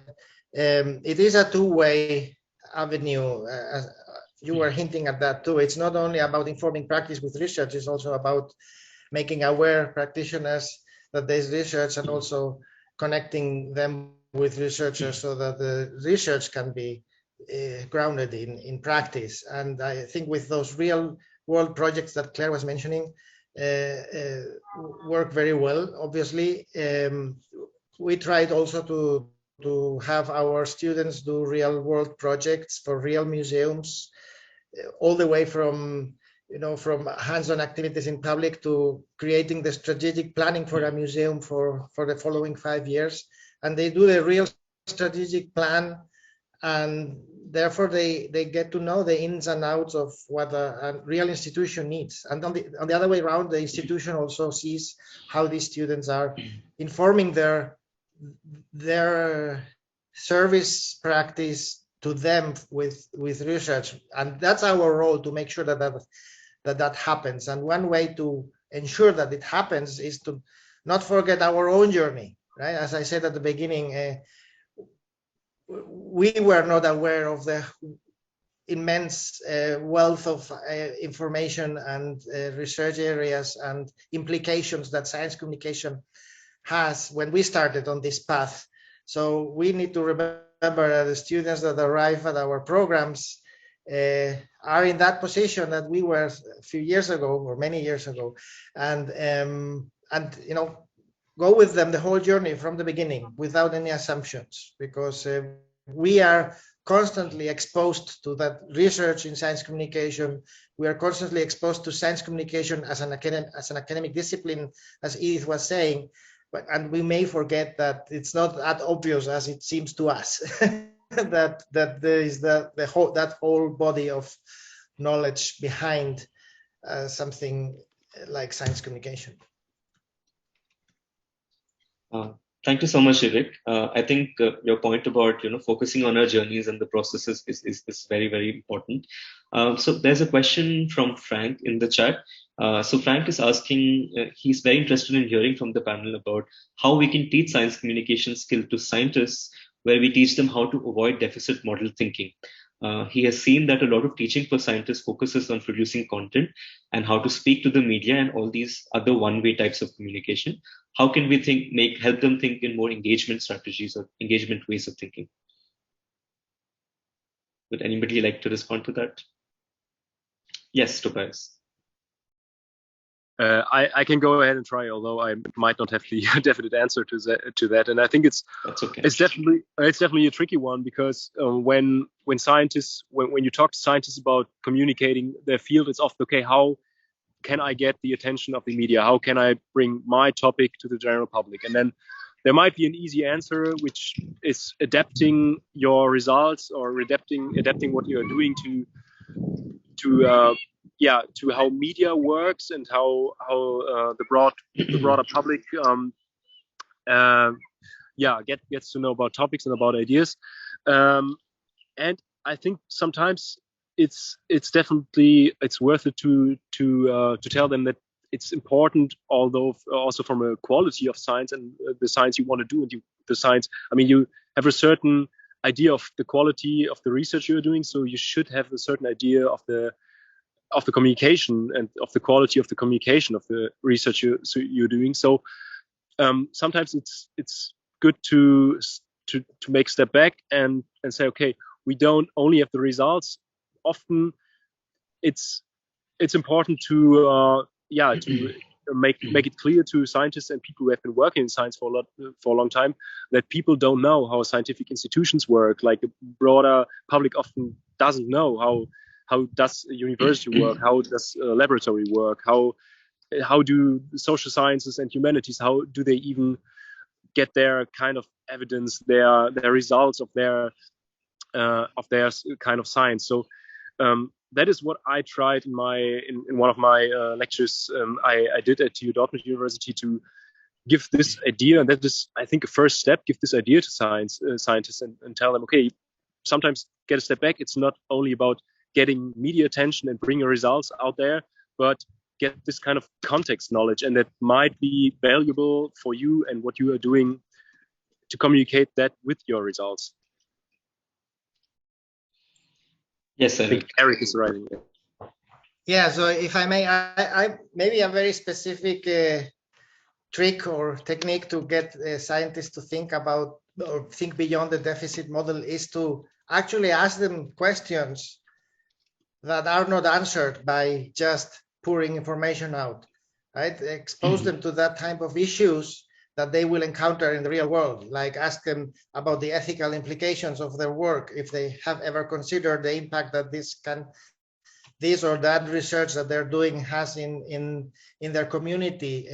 It is a two-way avenue. As you were hinting at that too. It's not only about informing practice with research, it's also about making aware practitioners that there's research, and also connecting them with researchers so that the research can be grounded in practice. And I think with those real world projects that Claire was mentioning, work very well. Obviously, we tried also to have our students do real world projects for real museums, all the way from hands-on activities in public to creating the strategic planning for a museum for the following 5 years. And they do the real strategic plan, and therefore they get to know the ins and outs of what a real institution needs. And on the other way around, the institution also sees how these students are informing their service practice to them with research. And that's our role, to make sure that happens. And one way to ensure that it happens is to not forget our own journey, right? As I said at the beginning, we were not aware of the immense wealth of information and research areas and implications that science communication has when we started on this path. So we need to remember that the students that arrive at our programs are in that position that we were a few years ago, or many years ago, and go with them the whole journey from the beginning without any assumptions, because we are constantly exposed to that research in science communication. We are constantly exposed to science communication as an academic discipline, as Edith was saying, and we may forget that it's not that obvious as it seems to us. that there is that whole body of knowledge behind something like science communication. Thank you so much, Eric. I think your point about focusing on our journeys and the processes is very, very important. So there's a question from Frank in the chat. So Frank is asking, he's very interested in hearing from the panel about how we can teach science communication skill to scientists, where we teach them how to avoid deficit model thinking. He has seen that a lot of teaching for scientists focuses on producing content and how to speak to the media and all these other one-way types of communication. How can we help them think in more engagement strategies or engagement ways of thinking? Would anybody like to respond to that? Yes, Tobias. I can go ahead and try, although I might not have the definite answer to that. And I think it's definitely a tricky one, because when you talk to scientists about communicating their field, it's often, okay, how can I get the attention of the media? How can I bring my topic to the general public? And then there might be an easy answer, which is adapting your results or adapting what you're doing to how media works and how the broader public gets to know about topics and about ideas. And I think sometimes it's worth it to tell them that it's important, although also from a quality of science and the science you want to do, and the science. I mean, you have a certain idea of the quality of the research you're doing, so you should have a certain idea of the communication and of the quality of the communication of the research you're doing. So sometimes it's good to make a step back and say, okay, we don't only have the results. Often it's important to make it clear to scientists and people who have been working in science for a long time that people don't know how scientific institutions work. Like the broader public often doesn't know how does a university work, how does a laboratory work, how do social sciences and humanities, how do they even get their kind of evidence, their results of their kind of science. So that is what I tried in one of my lectures I did at TU Dortmund University, to give this idea, and that is, I think, a first step. Give this idea to scientists and tell them, okay, sometimes get a step back. It's not only about getting media attention and bringing results out there, but get this kind of context knowledge, and that might be valuable for you and what you are doing to communicate that with your results. Yes, I think Eric is writing it. Yeah, so if I may, I maybe a very specific trick or technique to get scientists to think about or think beyond the deficit model is to actually ask them questions that are not answered by just pouring information out, right? Expose them to that type of issues that they will encounter in the real world, like ask them about the ethical implications of their work, if they have ever considered the impact that this or that research that they're doing has in their community.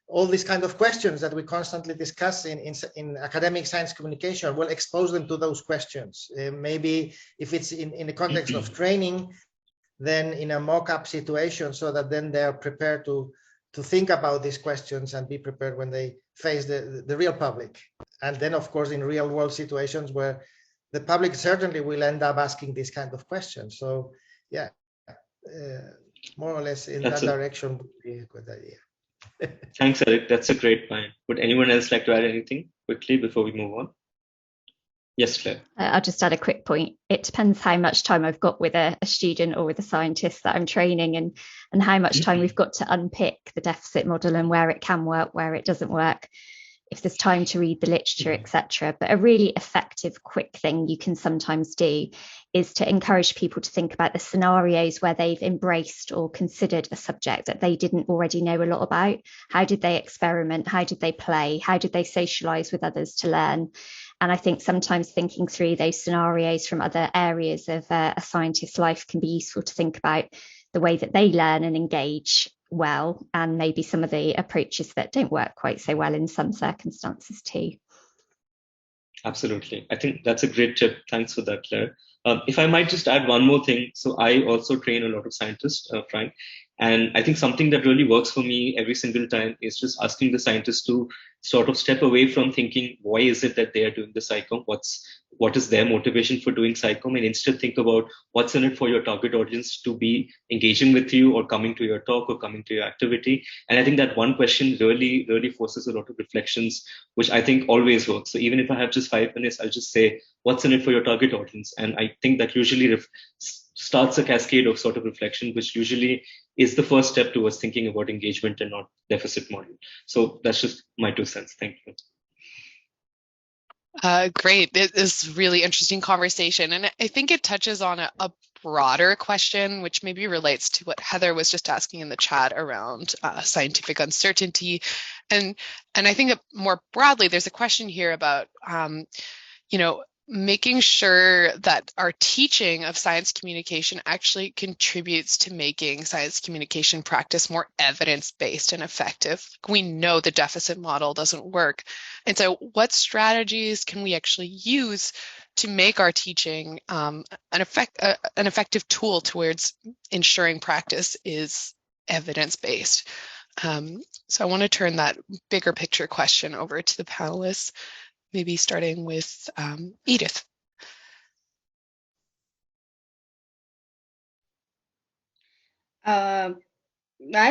All these kind of questions that we constantly discuss in academic science communication will expose them to those questions. Maybe if it's in the context of training, then in a mock-up situation, so that then they're prepared to think about these questions and be prepared when they face the real public. And then, of course, in real world situations where the public certainly will end up asking these kind of questions. So yeah, more or less in that direction would be a good idea. Thanks, Eric. That's a great point. Would anyone else like to add anything quickly before we move on? Yes, Claire. I'll just add a quick point. It depends how much time I've got with a student or with a scientist that I'm training, and how much time we've got to unpick the deficit model and where it can work, where it doesn't work, if there's time to read the literature, etc. But a really effective, quick thing you can sometimes do is to encourage people to think about the scenarios where they've embraced or considered a subject that they didn't already know a lot about. How did they experiment? How did they play? How did they socialize with others to learn? And I think sometimes thinking through those scenarios from other areas of a scientist's life can be useful to think about the way that they learn and engage well, and maybe some of the approaches that don't work quite so well in some circumstances too. Absolutely. I think that's a great tip. Thanks for that, Claire. If I might just add one more thing. So I also train a lot of scientists, Frank, and I think something that really works for me every single time is just asking the scientists to sort of step away from thinking, why is it that they are doing the SciComm? What is their motivation for doing SciComm? And instead think about what's in it for your target audience to be engaging with you or coming to your talk or coming to your activity. And I think that one question really, really forces a lot of reflections, which I think always works. So even if I have just 5 minutes, I'll just say, what's in it for your target audience? And I think that usually starts a cascade of sort of reflection, which usually is the first step towards thinking about engagement and not deficit model. So that's just my 2 cents. Thank you. Great. It is a really interesting conversation. And I think it touches on a broader question, which maybe relates to what Heather was just asking in the chat around scientific uncertainty. And I think that more broadly, there's a question here about, making sure that our teaching of science communication actually contributes to making science communication practice more evidence-based and effective. We know the deficit model doesn't work. And so what strategies can we actually use to make our teaching an effective tool towards ensuring practice is evidence-based? So I want to turn that bigger picture question over to the panelists, maybe starting with Edith. I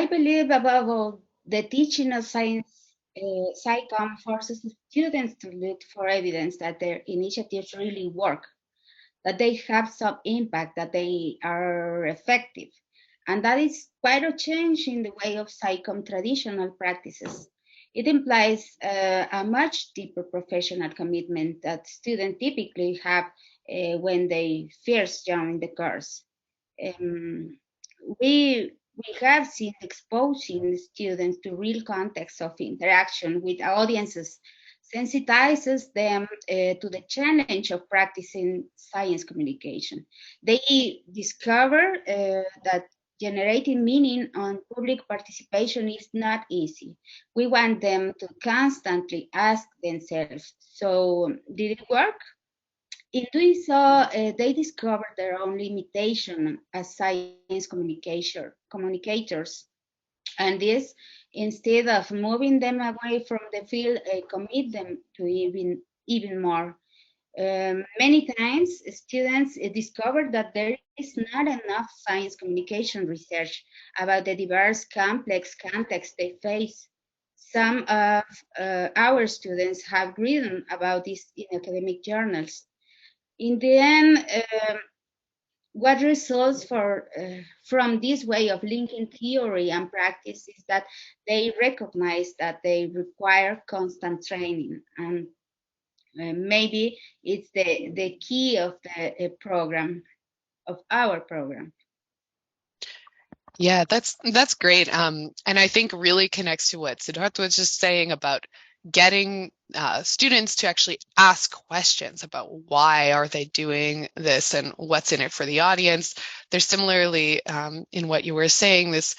believe above all, the teaching of science, SciComm forces students to look for evidence that their initiatives really work, that they have some impact, that they are effective. And that is quite a change in the way of SciComm traditional practices. It implies a much deeper professional commitment that students typically have when they first join the course. We have seen exposing students to real context of interaction with audiences sensitizes them to the challenge of practicing science communication. They discover that generating meaning on public participation is not easy. We want them to constantly ask themselves, so did it work? In doing so, they discovered their own limitation as science communicators. And this, instead of moving them away from the field, commit them to even more. Many times, students discover that there is not enough science communication research about the diverse, complex contexts they face. Some of our students have written about this in academic journals. In the end, what results from this way of linking theory and practice is that they recognize that they require constant training, and maybe it's the key of the program, of our program. Yeah, that's great. And I think really connects to what Siddhartha was just saying about getting students to actually ask questions about why are they doing this and what's in it for the audience. There's similarly in what you were saying, this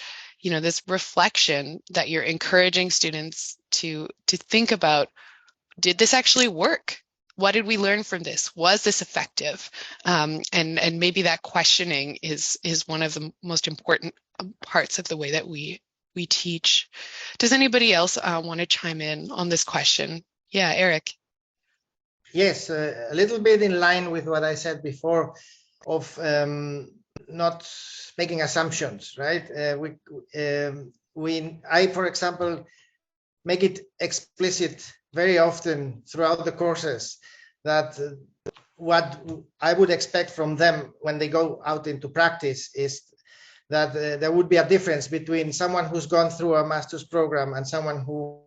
reflection that you're encouraging students to think about, did this actually work? What did we learn from this? Was this effective? And maybe that questioning is one of the most important parts of the way that we teach. Does anybody else want to chime in on this question? Yeah, Eric. Yes, a little bit in line with what I said before of not making assumptions, right? I, for example, make it explicit very often throughout the courses that what I would expect from them when they go out into practice is that there would be a difference between someone who's gone through a master's program and someone who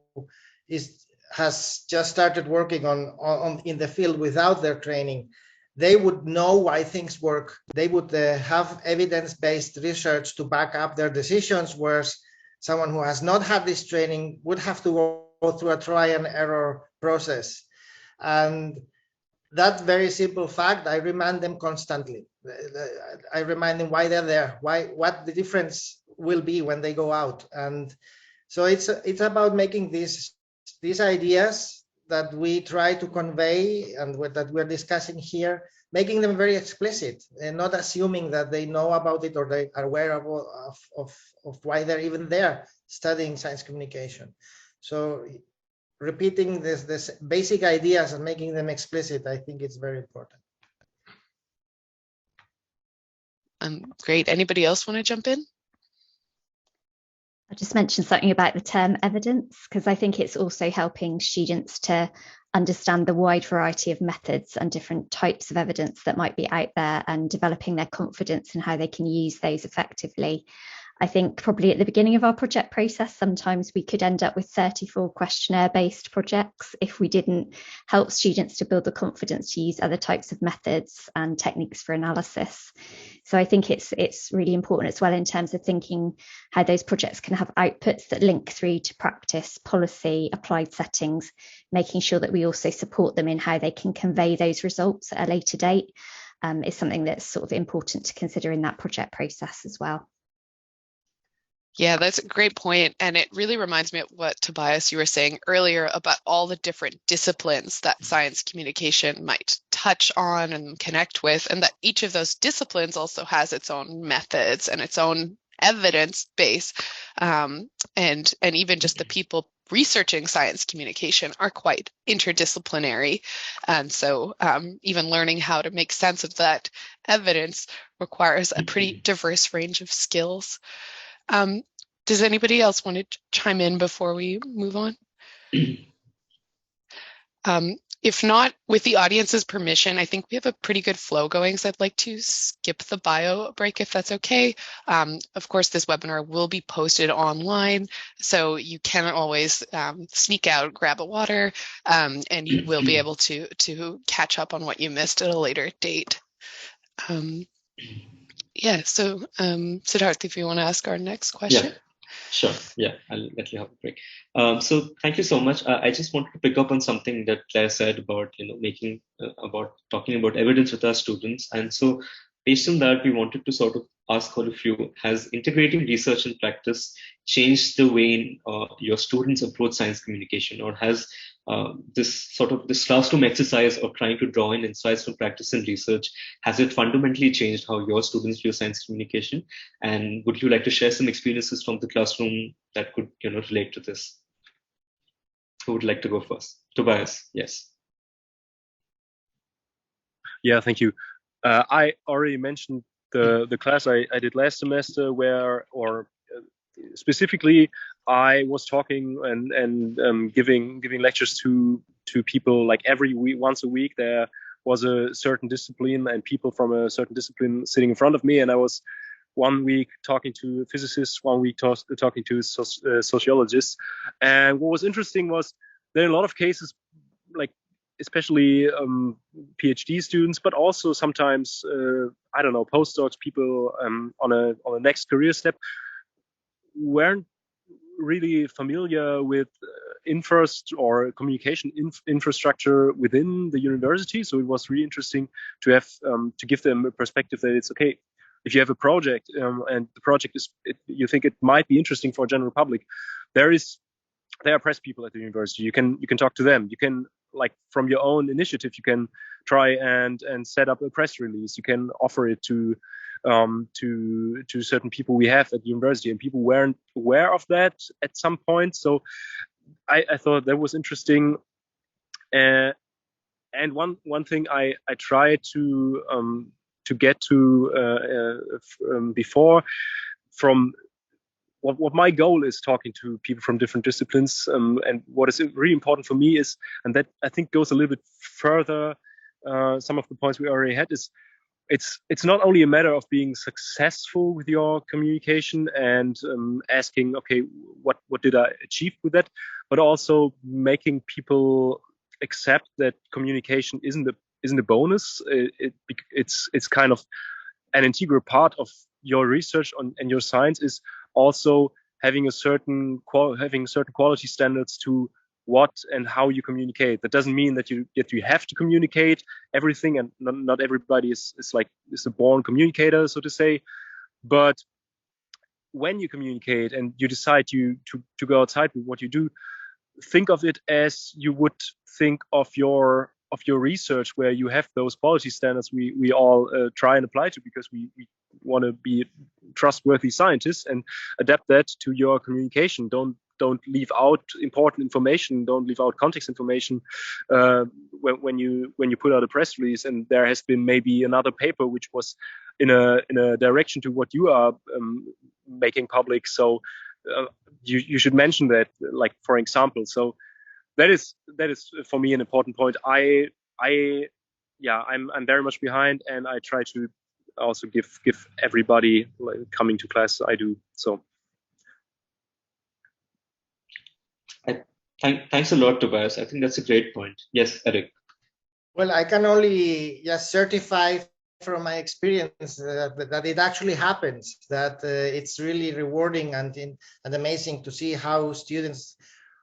has just started working on in the field without their training. They would know why things work. They would have evidence-based research to back up their decisions, whereas someone who has not had this training would have to go through a try and error process. And that very simple fact, I remind them constantly. I remind them why they're there, what the difference will be when they go out. And so it's about making these ideas that we try to convey and that we're discussing here, making them very explicit and not assuming that they know about it or they are aware of why they're even there studying science communication. So repeating this basic ideas and making them explicit, I think it's very important. Great. Anybody else want to jump in? I just mentioned something about the term evidence, because I think it's also helping students to understand the wide variety of methods and different types of evidence that might be out there, and developing their confidence in how they can use those effectively. I think probably at the beginning of our project process, sometimes we could end up with 34 questionnaire-based projects if we didn't help students to build the confidence to use other types of methods and techniques for analysis. So I think it's really important as well in terms of thinking how those projects can have outputs that link through to practice, policy, applied settings, making sure that we also support them in how they can convey those results at a later date is something that's sort of important to consider in that project process as well. Yeah, that's a great point. And it really reminds me of what, Tobias, you were saying earlier about all the different disciplines that science communication might touch on and connect with, and that each of those disciplines also has its own methods and its own evidence base. And even just the people researching science communication are quite interdisciplinary. And so even learning how to make sense of that evidence requires a pretty diverse range of skills. Does anybody else want to chime in before we move on? If not, with the audience's permission, I think we have a pretty good flow going, so I'd like to skip the bio break if that's okay. Of course, this webinar will be posted online, so you can always sneak out, grab a water, and you will be able to catch up on what you missed at a later date. Yeah, so Siddharth, if you want to ask our next question. Yeah. Sure. Yeah, I'll let you have a break. So thank you so much. I just wanted to pick up on something that Claire said about, talking about evidence with our students. And so based on that, we wanted to sort of ask all of you, has integrating research and practice changed the way your students approach science communication, or has this classroom exercise of trying to draw in insights from practice and research, has it fundamentally changed how your students view science communication? And would you like to share some experiences from the classroom that could relate to this? Who would like to go first? Tobias, yes. Yeah, thank you. I already mentioned the class I did last semester, where, specifically, I was talking and giving lectures to people like every week, once a week. There was a certain discipline and people from a certain discipline sitting in front of me, and I was one week talking to physicists, one week talking to sociologists. And what was interesting was there are a lot of cases, like especially PhD students, but also sometimes postdocs, people on a next career step, weren't really familiar with communication infrastructure within the university. So it was really interesting to have to give them a perspective that it's okay if you have a project and the project you think it might be interesting for a general public. There are press people at the university. You can talk to them. You can, like, from your own initiative, you can try and set up a press release. You can offer it to certain people we have at the university, and people weren't aware of that at some point. So I thought that was interesting. And one thing I tried to get to before, from what my goal is, talking to people from different disciplines, and what is really important for me is, and that I think goes a little bit further, some of the points we already had, is it's not only a matter of being successful with your communication and asking, okay, what did I achieve with that, but also making people accept that communication isn't a bonus. It's kind of an integral part of your research and your science, is also having certain quality standards to what and how you communicate. That doesn't mean that you have to communicate everything, and not everybody is a born communicator, so to say. But when you communicate and you decide to go outside with what you do, think of it as you would think of your research, where you have those quality standards we all try and apply to, because we want to be trustworthy scientists, and adapt that to your communication. Don't leave out important information. Don't leave out context information when you put out a press release, and there has been maybe another paper which was in a direction to what you are making public. So you should mention that, like, for example. So that is for me an important point. I'm very much behind, and I try to also give everybody, like, coming to class, I do. So thanks a lot, Tobias. I think that's a great point. Yes, Eric. Well, I can only just certify from my experience that it actually happens, that it's really rewarding and amazing to see how students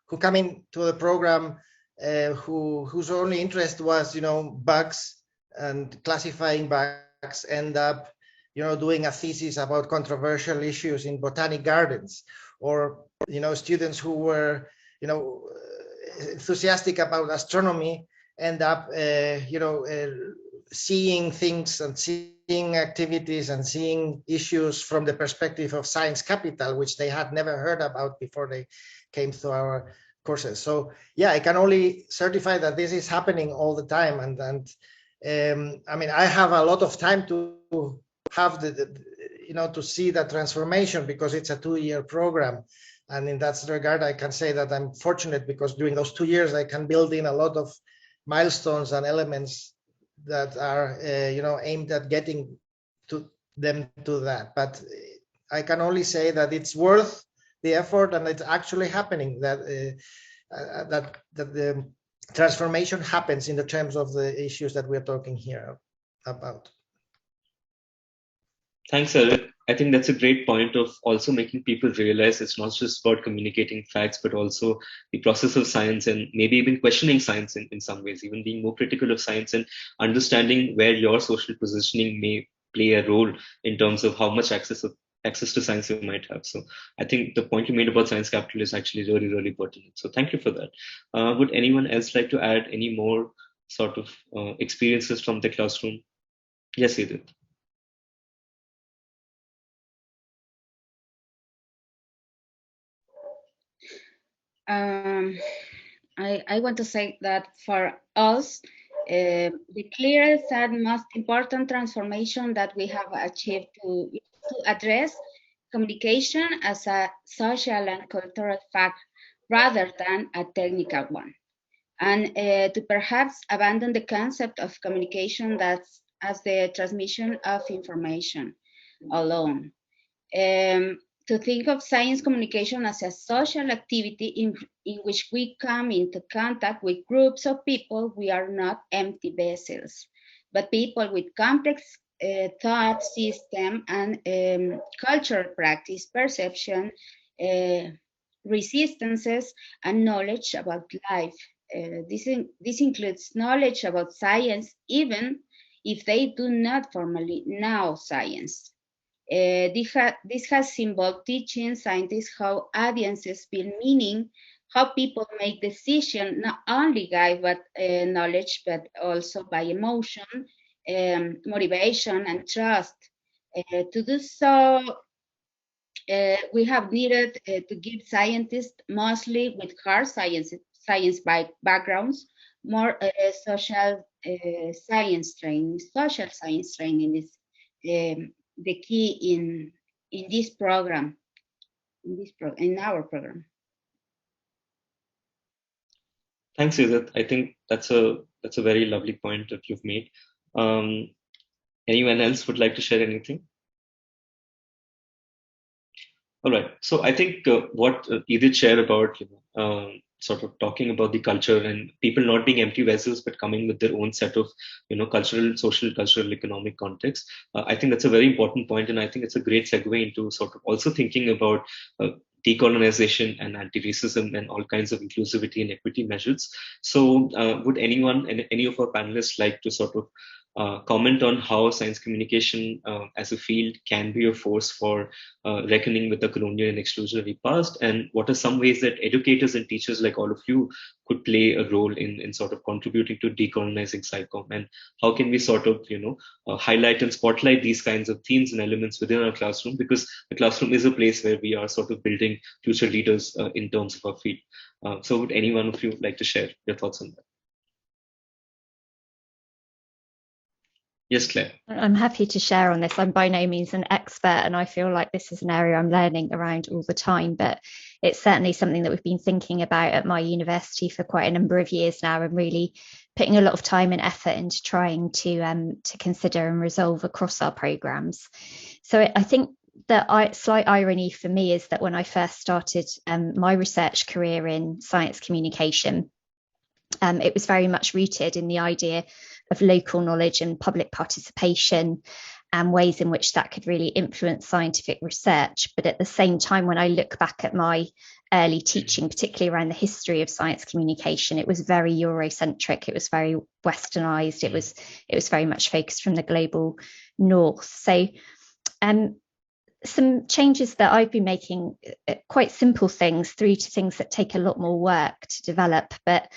who come into the program whose only interest was, bugs and classifying bugs, end up, doing a thesis about controversial issues in botanic gardens, or, students who were, enthusiastic about astronomy end up, seeing things and seeing activities and seeing issues from the perspective of science capital, which they had never heard about before they came to our courses. So yeah, I can only certify that this is happening all the time. And I mean, I have a lot of time to have to see that transformation, because it's a 2-year program. And in that regard, I can say that I'm fortunate, because during those 2 years, I can build in a lot of milestones and elements that are, aimed at getting to them to that. But I can only say that it's worth the effort, and it's actually happening, that that the transformation happens in the terms of the issues that we're talking here about. Thanks, Eric. I think that's a great point of also making people realize it's not just about communicating facts, but also the process of science, and maybe even questioning science in some ways, even being more critical of science, and understanding where your social positioning may play a role in terms of how much access to science you might have. So I think the point you made about science capital is actually really, really pertinent. So thank you for that. Would anyone else like to add any more sort of experiences from the classroom? Yes, Edith. I want to say that for us, the clearest and most important transformation that we have achieved to address communication as a social and cultural fact rather than a technical one, and to perhaps abandon the concept of communication as the transmission of information alone. To think of science communication as a social activity in which we come into contact with groups of people. We are not empty vessels, but people with complex thought system and cultural practice, perception, resistances, and knowledge about life. This includes knowledge about science, even if they do not formally know science. This has involved teaching scientists how audiences build meaning, how people make decisions, not only guided by knowledge, but also by emotion, motivation, and trust. To do so, we have needed to give scientists, mostly with hard science backgrounds, more social science training. Social science training is the key in this program, in our program. Thanks, Edith. I think that's a very lovely point that you've made. Anyone else would like to share anything? All right. So I think what Edith shared about, sort of talking about the culture and people not being empty vessels, but coming with their own set of, cultural, economic context. I think that's a very important point, and I think it's a great segue into sort of also thinking about decolonization and anti-racism and all kinds of inclusivity and equity measures. So would anyone, any of our panelists like to sort of comment on how science communication as a field can be a force for reckoning with the colonial and exclusionary past, and what are some ways that educators and teachers like all of you could play a role in sort of contributing to decolonizing SciComm, and how can we sort of highlight and spotlight these kinds of themes and elements within our classroom, because the classroom is a place where we are sort of building future leaders in terms of our field. So would any one of you like to share your thoughts on that? Yes, Claire. I'm happy to share on this. I'm by no means an expert, and I feel like this is an area I'm learning around all the time, but it's certainly something that we've been thinking about at my university for quite a number of years now, and really putting a lot of time and effort into trying to consider and resolve across our programs. So I think the slight irony for me is that when I first started my research career in science communication, it was very much rooted in the idea of local knowledge and public participation and ways in which that could really influence scientific research. But at the same time, when I look back at my early teaching, particularly around the history of science communication, it was very Eurocentric, it was very westernized, it was very much focused from the global north. So some changes that I've been making, quite simple things through to things that take a lot more work to develop. But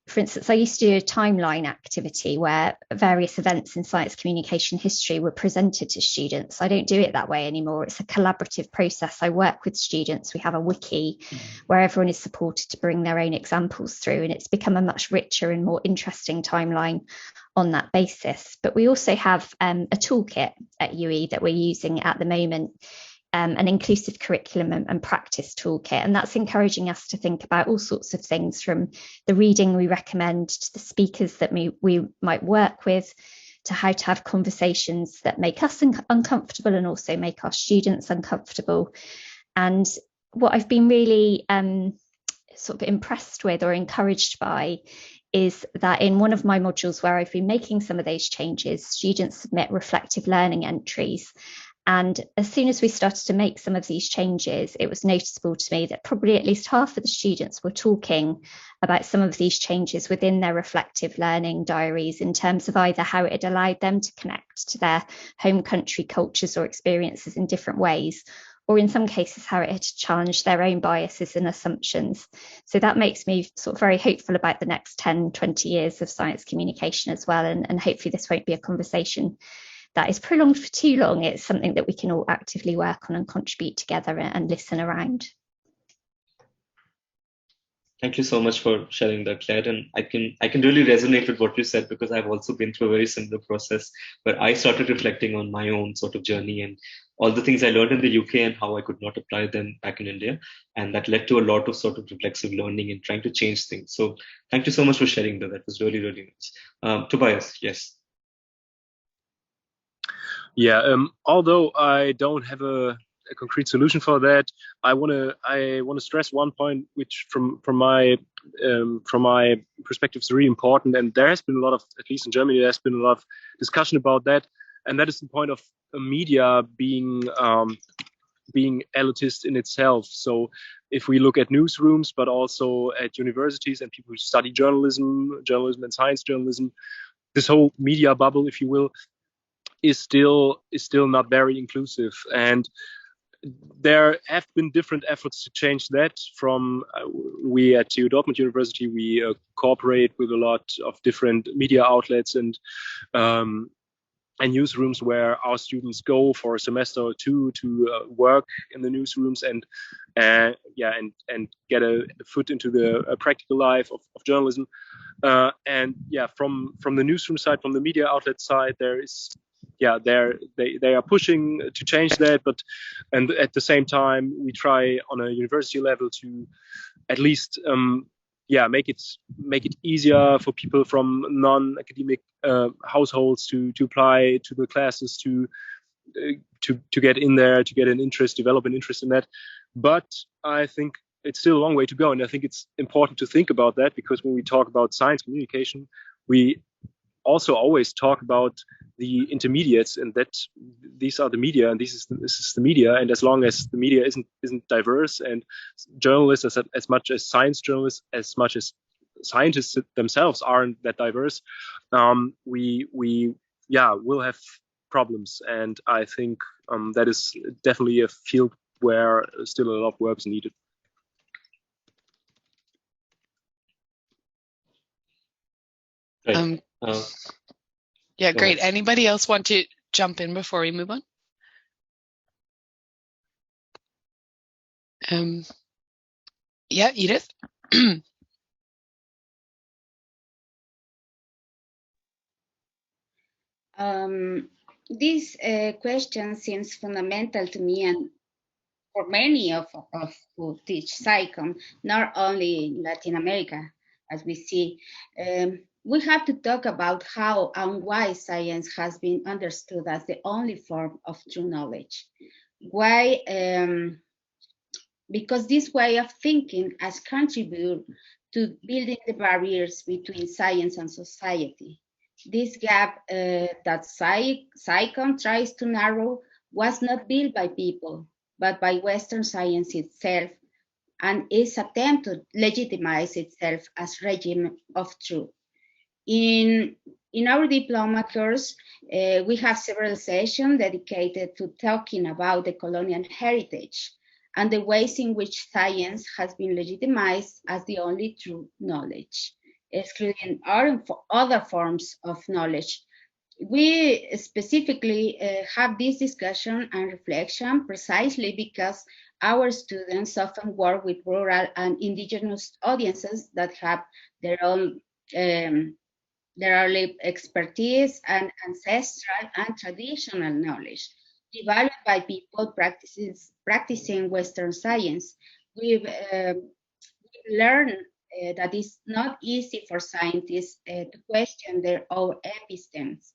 for instance, I used to do a timeline activity where various events in science communication history were presented to students. I don't do it that way anymore. It's a collaborative process. I work with students. We have a wiki where everyone is supported to bring their own examples through, and it's become a much richer and more interesting timeline on that basis. But we also have a toolkit at UE that we're using at the moment, an inclusive curriculum and practice toolkit, and that's encouraging us to think about all sorts of things, from the reading we recommend to the speakers that we might work with, to how to have conversations that make us uncomfortable and also make our students uncomfortable. And what I've been really sort of impressed with or encouraged by is that in one of my modules where I've been making some of those changes, students submit reflective learning entries. And as soon as we started to make some of these changes, it was noticeable to me that probably at least half of the students were talking about some of these changes within their reflective learning diaries, in terms of either how it had allowed them to connect to their home country cultures or experiences in different ways, or in some cases how it had challenged their own biases and assumptions. So that makes me sort of very hopeful about the next 10, 20 years of science communication as well. And hopefully this won't be a conversation that is prolonged for too long. It's something that we can all actively work on and contribute together and listen around. Thank you so much for sharing that, Claire. And I can really resonate with what you said, because I've also been through a very similar process where I started reflecting on my own sort of journey and all the things I learned in the UK and how I could not apply them back in India. And that led to a lot of sort of reflexive learning and trying to change things. So thank you so much for sharing that. That was really, really nice. Tobias, yes. Yeah, although I don't have a concrete solution for that, I want to stress one point, which from my perspective is really important. And there has been a lot of, at least in Germany, there's been a lot of discussion about that, and that is the point of media being elitist in itself. So if we look at newsrooms, but also at universities and people who study journalism and science journalism, this whole media bubble, if you will, is still not very inclusive. And there have been different efforts to change that. From we at TU Dortmund University, we cooperate with a lot of different media outlets and newsrooms where our students go for a semester or two to work in the newsrooms and get a foot into the practical life of journalism. From the newsroom side, from the media outlet side, they are pushing to change that, and at the same time we try on a university level to at least make it easier for people from non-academic households to apply to the classes, to get in there, to get an interest, develop an interest in that. But I think it's still a long way to go, and I think it's important to think about that, because when we talk about science communication, we also always talk about the intermediates, and that these are the media, and this is the media. And as long as the media isn't diverse, and journalists, as much as science journalists, as much as scientists themselves aren't that diverse, we will have problems. And I think that is definitely a field where still a lot of work is needed. Right. Yeah, great. Anybody else want to jump in before we move on? Yeah, Edith. This question seems fundamental to me and for many of who teach SciComm, not only in Latin America, as we see. We have to talk about how and why science has been understood as the only form of true knowledge. Why? Because this way of thinking has contributed to building the barriers between science and society. This gap that SciComm tries to narrow was not built by people, but by Western science itself, and its attempt to legitimize itself as regime of truth. In our diploma course, we have several sessions dedicated to talking about the colonial heritage and the ways in which science has been legitimized as the only true knowledge, excluding other forms of knowledge. We specifically have this discussion and reflection precisely because our students often work with rural and indigenous audiences that have their own lived expertise and ancestral and traditional knowledge developed by people practicing Western science. We've learned that it's not easy for scientists to question their own epistemes.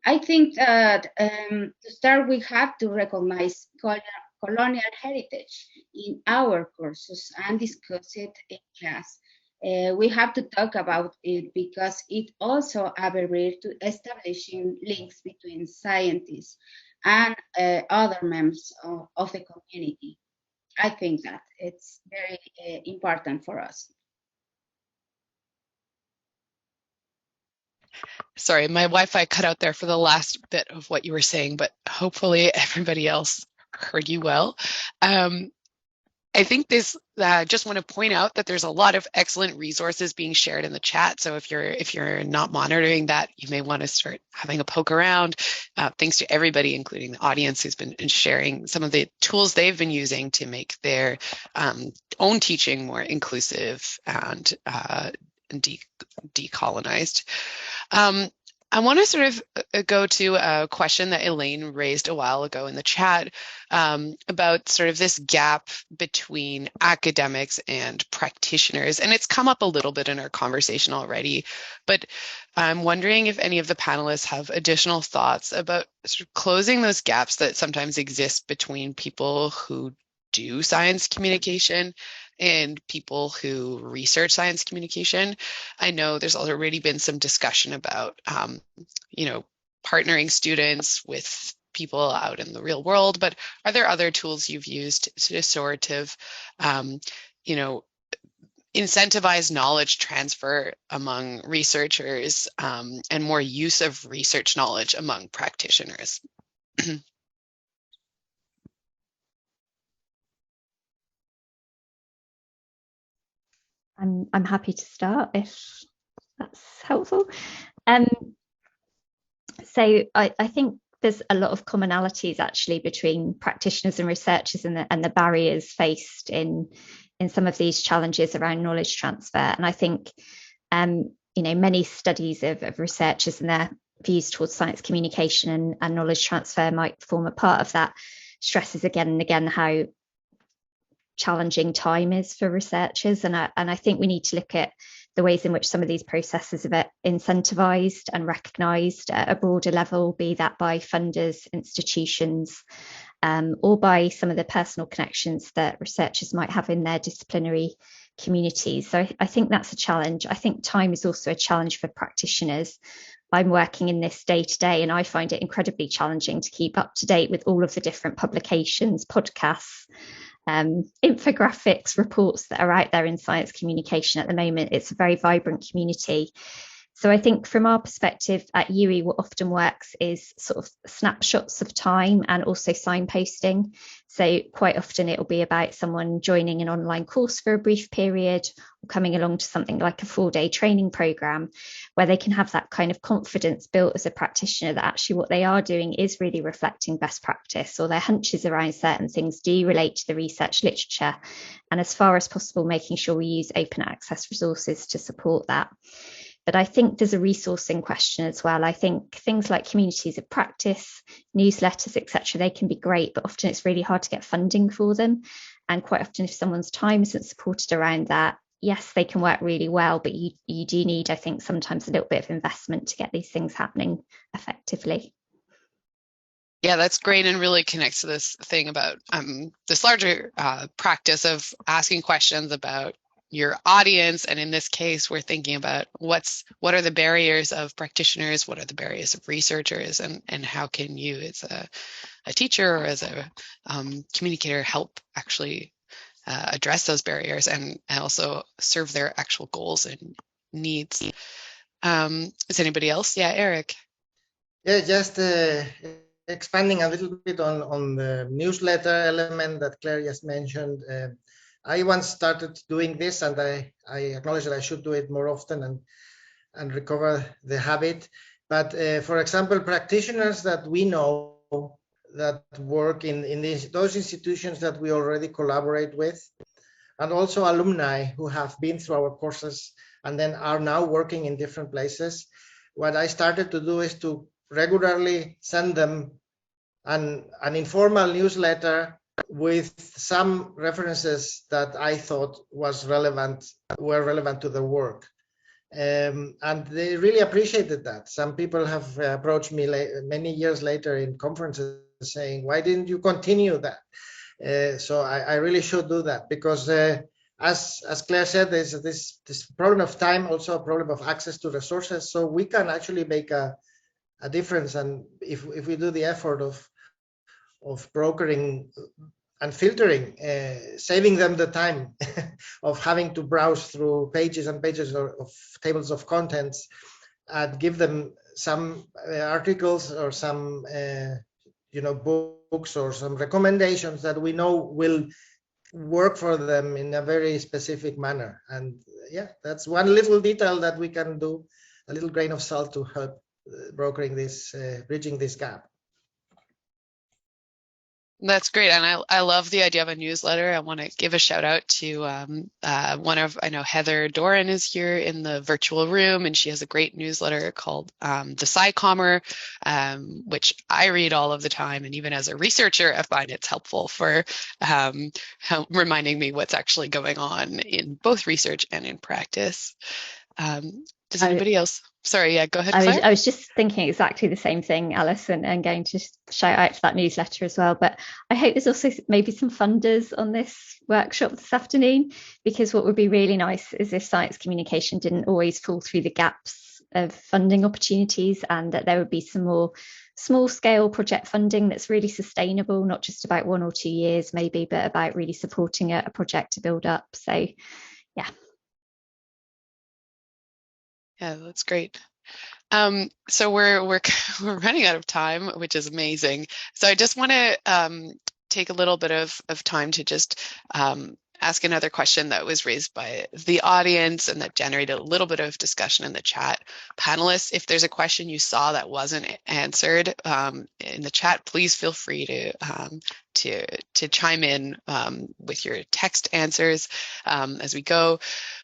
I think that to start, we have to recognize colonial heritage in our courses and discuss it in class. We have to talk about it because it also a barrier to establishing links between scientists and other members of the community. I think that it's very important for us. Sorry, my Wi-Fi cut out there for the last bit of what you were saying, but hopefully everybody else heard you well. I think just want to point out that there's a lot of excellent resources being shared in the chat. So if you're not monitoring that, you may want to start having a poke around. Thanks to everybody, including the audience, who's been sharing some of the tools they've been using to make their own teaching more inclusive and decolonized. I want to sort of go to a question that Elaine raised a while ago in the chat about sort of this gap between academics and practitioners. And it's come up a little bit in our conversation already, but I'm wondering if any of the panelists have additional thoughts about sort of closing those gaps that sometimes exist between people who do science communication and people who research science communication. I know there's already been some discussion about, partnering students with people out in the real world, but are there other tools you've used to sort of, incentivize knowledge transfer among researchers and more use of research knowledge among practitioners? I'm happy to start if that's helpful. So I think there's a lot of commonalities actually between practitioners and researchers and the barriers faced in some of these challenges around knowledge transfer. And I think many studies of researchers and their views towards science communication and knowledge transfer might form a part of that, stresses again and again how challenging time is for researchers. And I think we need to look at the ways in which some of these processes are incentivized and recognized at a broader level, be that by funders, institutions, or by some of the personal connections that researchers might have in their disciplinary communities. So I think that's a challenge. I think time is also a challenge for practitioners. I'm working in this day to day, and I find it incredibly challenging to keep up to date with all of the different publications, podcasts, infographics, reports that are out there in science communication at the moment. It's a very vibrant community. So I think from our perspective at UE, what often works is sort of snapshots of time and also signposting. So quite often it will be about someone joining an online course for a brief period or coming along to something like a 4-day training program where they can have that kind of confidence built as a practitioner that actually what they are doing is really reflecting best practice, or their hunches around certain things do relate to the research literature. And as far as possible, making sure we use open access resources to support that. But I think there's a resourcing question as well. I think things like communities of practice, newsletters, etc., they can be great, but often it's really hard to get funding for them. And quite often if someone's time isn't supported around that, yes, they can work really well, but you do need, I think, sometimes a little bit of investment to get these things happening effectively. Yeah, that's great, and really connects to this thing about this larger practice of asking questions about your audience. And in this case, we're thinking about what are the barriers of practitioners, what are the barriers of researchers, and how can you as a teacher or as a communicator help actually address those barriers and also serve their actual goals and needs. Is anybody else? Yeah, Eric. Yeah, just expanding a little bit on the newsletter element that Claire just mentioned. I once started doing this, and I acknowledge that I should do it more often and recover the habit. But for example, practitioners that we know that work in those institutions that we already collaborate with, and also alumni who have been through our courses and then are now working in different places. What I started to do is to regularly send them an informal newsletter with some references that I thought were relevant to their work. And they really appreciated that. Some people have approached me many years later in conferences saying, why didn't you continue that? So I really should do that, because as Claire said, there's this problem of time, also a problem of access to resources. So we can actually make a difference, and if we do the effort of brokering and filtering, saving them the time of having to browse through pages and pages of tables of contents, and give them some articles or some books or some recommendations that we know will work for them in a very specific manner. And yeah, that's one little detail that we can do, a little grain of salt to help brokering this, bridging this gap. That's great. And I love the idea of a newsletter. I want to give a shout out to I know Heather Doran is here in the virtual room, and she has a great newsletter called the SciComm, which I read all of the time. And even as a researcher, I find it's helpful for reminding me what's actually going on in both research and in practice. Does anybody else? Sorry, yeah, go ahead, Claire. I was just thinking exactly the same thing, Alice, and going to shout out to that newsletter as well. But I hope there's also maybe some funders on this workshop this afternoon, because what would be really nice is if science communication didn't always fall through the gaps of funding opportunities, and that there would be some more small-scale project funding that's really sustainable, not just about 1 or 2 years maybe, but about really supporting a project to build up. So, yeah. Yeah, that's great. So we're running out of time, which is amazing. So I just want to take a little bit of time to just ask another question that was raised by the audience and that generated a little bit of discussion in the chat. Panelists, if there's a question you saw that wasn't answered in the chat, please feel free to chime in with your text answers as we go.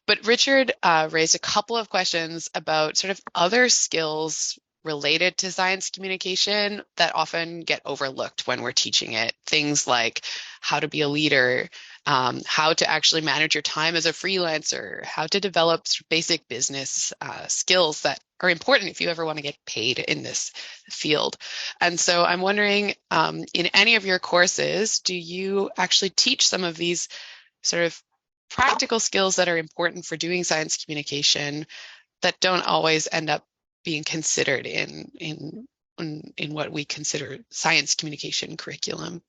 But Richard raised a couple of questions about sort of other skills related to science communication that often get overlooked when we're teaching it. Things like how to be a leader, how to actually manage your time as a freelancer, how to develop basic business skills that are important if you ever want to get paid in this field. And so I'm wondering, in any of your courses, do you actually teach some of these sort of practical skills that are important for doing science communication that don't always end up being considered in what we consider science communication curriculum.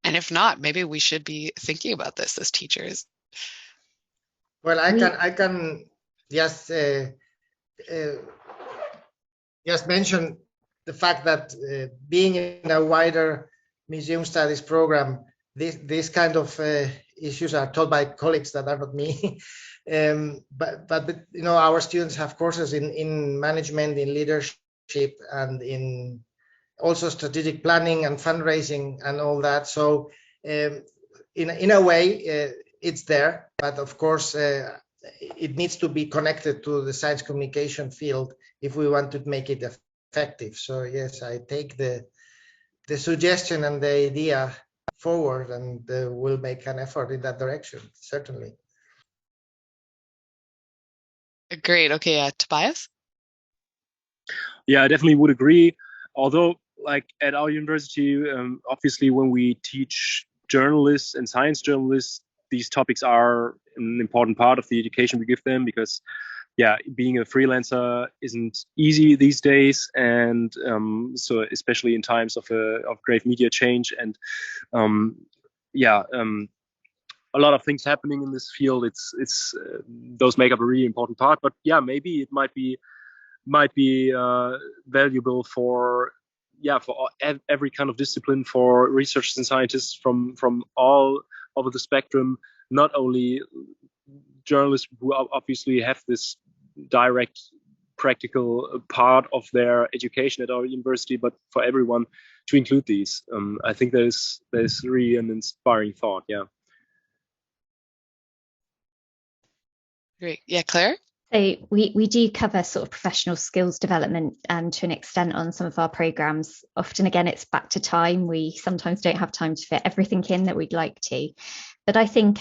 And if not, maybe we should be thinking about this as teachers. Well, I can just mention the fact that being in a wider museum studies program, these kind of issues are taught by colleagues that are not me. But you know, our students have courses in management, in leadership, and in also strategic planning and fundraising and all that. So in a way, it's there, but of course it needs to be connected to the science communication field if we want to make it effective. So yes, I take the suggestion and the idea forward, and we'll make an effort in that direction, certainly. Great. Okay, Tobias? Yeah, I definitely would agree. Although, like at our university, obviously when we teach journalists and science journalists, these topics are an important part of the education we give them, because yeah, being a freelancer isn't easy these days, and so especially in times of grave media change, and a lot of things happening in this field. It's those make up a really important part. But yeah, maybe it might be valuable for every kind of discipline, for researchers and scientists from all over the spectrum, not only journalists who obviously have this direct practical part of their education at our university, but for everyone to include these. I think there's really an inspiring thought. Yeah. Great. Yeah, Claire? So we do cover sort of professional skills development to an extent on some of our programs. Often, again, it's back to time. We sometimes don't have time to fit everything in that we'd like to. But I think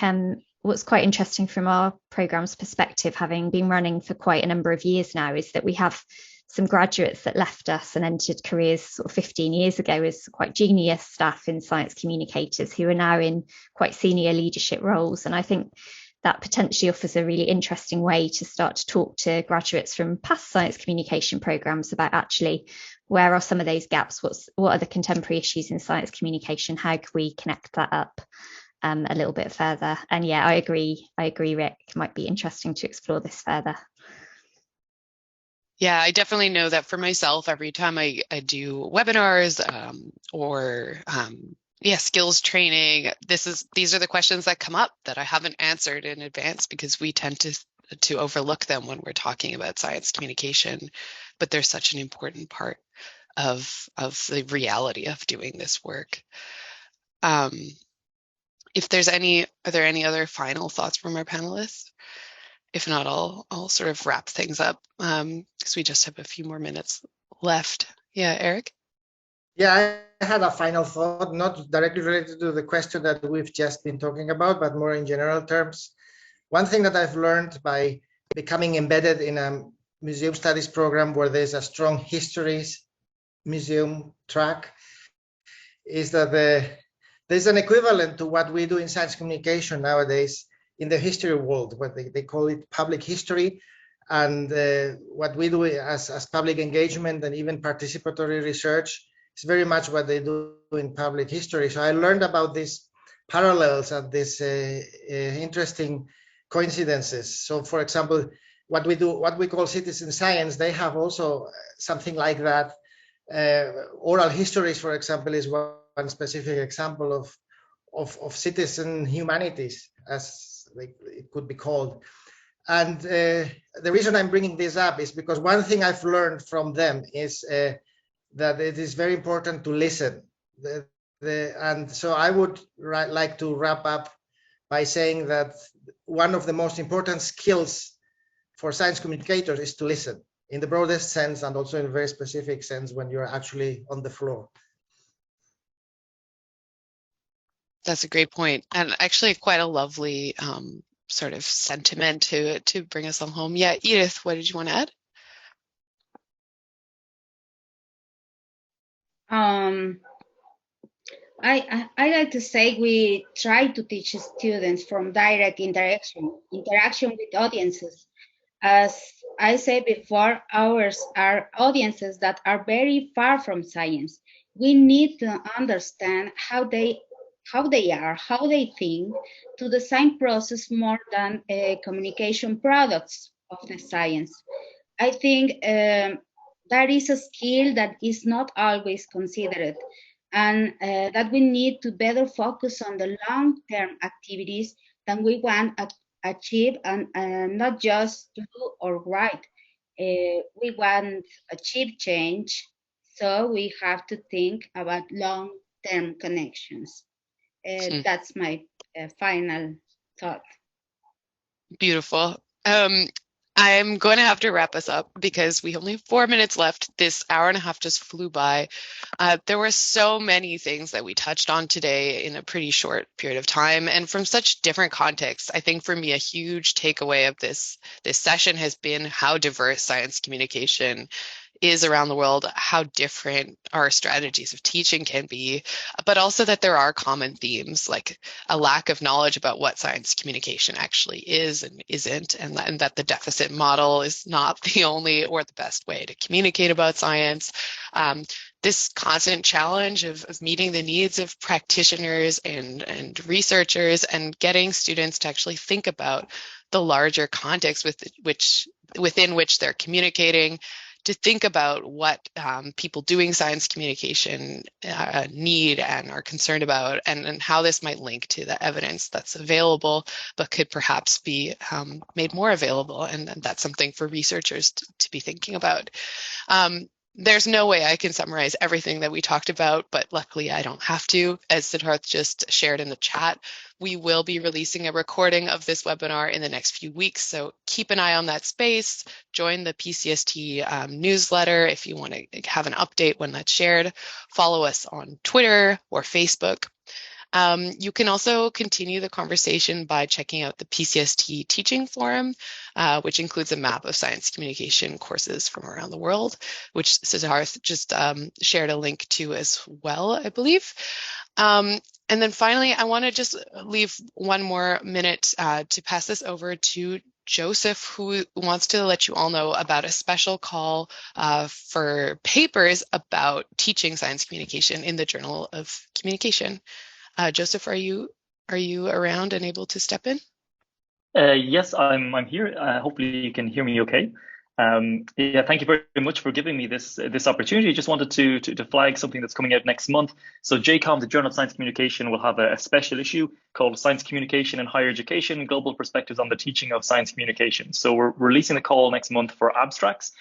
what's quite interesting from our program's perspective, having been running for quite a number of years now, is that we have some graduates that left us and entered careers sort of 15 years ago as quite junior staff in science communicators who are now in quite senior leadership roles. And I think that potentially offers a really interesting way to start to talk to graduates from past science communication programs about actually where are some of those gaps, what are the contemporary issues in science communication, how can we connect that up a little bit further. And yeah, I agree, Rick, it might be interesting to explore this further. Yeah, I definitely know that for myself, every time I do webinars or skills training, these are the questions that come up that I haven't answered in advance because we tend to overlook them when we're talking about science communication, but they're such an important part of the reality of doing this work. Are there any other final thoughts from our panelists? If not, I'll sort of wrap things up because we just have a few more minutes left. Yeah, Eric? Yeah, I had a final thought, not directly related to the question that we've just been talking about, but more in general terms. One thing that I've learned by becoming embedded in a museum studies program where there's a strong histories museum track is that there's an equivalent to what we do in science communication nowadays in the history world, what they call it public history, and what we do as public engagement and even participatory research is very much what they do in public history. So I learned about these parallels and these interesting coincidences. So for example, what we call citizen science, they have also something like that. Oral histories, for example, is one specific example of citizen humanities, as it could be called. And the reason I'm bringing this up is because one thing I've learned from them is that it is very important to listen. And so I would like to wrap up by saying that one of the most important skills for science communicators is to listen in the broadest sense and also in a very specific sense when you're actually on the floor. That's a great point, and actually quite a lovely sort of sentiment to bring us all home. Yeah, Edith, what did you want to add? I like to say we try to teach students from direct interaction with audiences. As I said before, ours are audiences that are very far from science. We need to understand how they are, how they think, to design process more than communication products of the science. I think that is a skill that is not always considered, and that we need to better focus on the long-term activities that we want to achieve, and not just do or write. We want to achieve change, so we have to think about long-term connections. That's my final thought. Beautiful. I'm going to have to wrap us up because we only have 4 minutes left. This hour and a half just flew by. There were so many things that we touched on today in a pretty short period of time and from such different contexts. I think for me, a huge takeaway of this session has been how diverse science communication is around the world, how different our strategies of teaching can be, but also that there are common themes like a lack of knowledge about what science communication actually is and isn't, and that the deficit model is not the only or the best way to communicate about science. This constant challenge of meeting the needs of practitioners and researchers and getting students to actually think about the larger context within which they're communicating, to think about what people doing science communication need and are concerned about, and how this might link to the evidence that's available, but could perhaps be made more available. And that's something for researchers to be thinking about. There's no way I can summarize everything that we talked about, but luckily I don't have to. As Siddharth just shared in the chat, we will be releasing a recording of this webinar in the next few weeks, so keep an eye on that space. Join the PCST newsletter if you want to have an update when that's shared. Follow us on Twitter or Facebook. You can also continue the conversation by checking out the PCST Teaching Forum, which includes a map of science communication courses from around the world, which Siddharth just shared a link to as well, I believe. And then finally, I want to just leave 1 more minute to pass this over to Joseph, who wants to let you all know about a special call for papers about teaching science communication in the Journal of Communication. Joseph, are you around and able to step in? Yes, I'm here. Hopefully you can hear me okay. Yeah, thank you very much for giving me this opportunity. Just wanted to flag something that's coming out next month. So SciComm, the Journal of Science Communication, will have a special issue called Science Communication in Higher Education, Global Perspectives on the Teaching of Science Communication. So we're releasing the call next month for abstracts.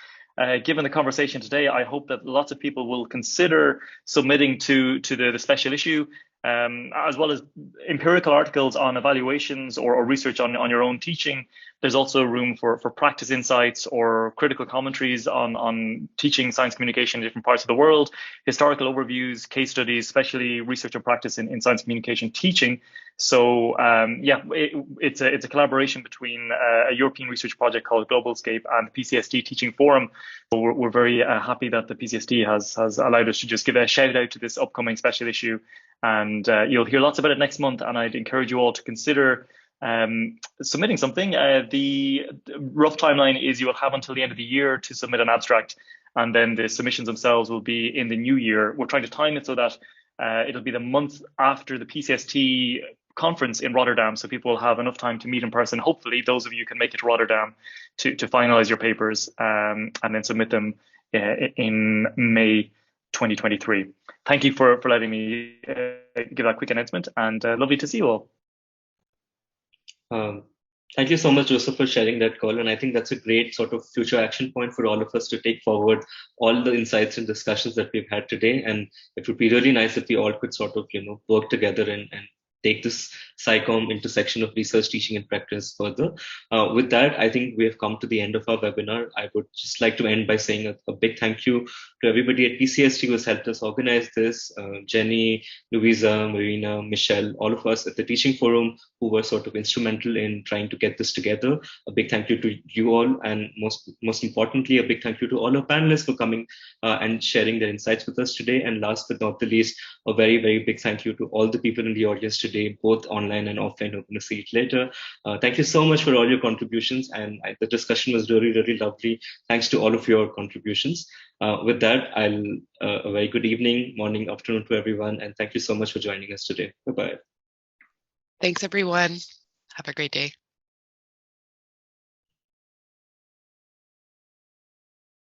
Given the conversation today, I hope that lots of people will consider submitting to the special issue, as well as empirical articles on evaluations or research on your own teaching. There's also room for practice insights or critical commentaries on teaching science communication in different parts of the world, historical overviews, case studies, especially research and practice in science communication teaching. So yeah, it's a collaboration between a European research project called Globalscape and the PCST Teaching Forum. So we're very happy that the PCST has allowed us to just give a shout out to this upcoming special issue. And you'll hear lots about it next month, and I'd encourage you all to consider submitting something. The rough timeline is you will have until the end of the year to submit an abstract, and then the submissions themselves will be in the new year. We're trying to time it so that it'll be the month after the PCST conference in Rotterdam, so people will have enough time to meet in person. Hopefully those of you can make it to Rotterdam to finalize your papers and then submit them in May 2023. Thank you for letting me give that quick announcement, and lovely to see you all. Thank you so much, Joseph, for sharing that call. And I think that's a great sort of future action point for all of us to take forward all the insights and discussions that we've had today. And it would be really nice if we all could sort of, work together and take this SciComm intersection of research, teaching, and practice further. With that, I think we have come to the end of our webinar. I would just like to end by saying a big thank you to everybody at PCST who has helped us organize this, Jenny, Louisa, Marina, Michelle, all of us at the Teaching Forum who were sort of instrumental in trying to get this together. A big thank you to you all, and most importantly, a big thank you to all our panelists for coming and sharing their insights with us today. And last but not the least, a very, very big thank you to all the people in the audience today, both online and offline. We're going to see it later. Thank you so much for all your contributions, and the discussion was really, really lovely. Thanks to all of your contributions. With that, a very good evening, morning, afternoon to everyone, and thank you so much for joining us today. Bye-bye. Thanks, everyone. Have a great day.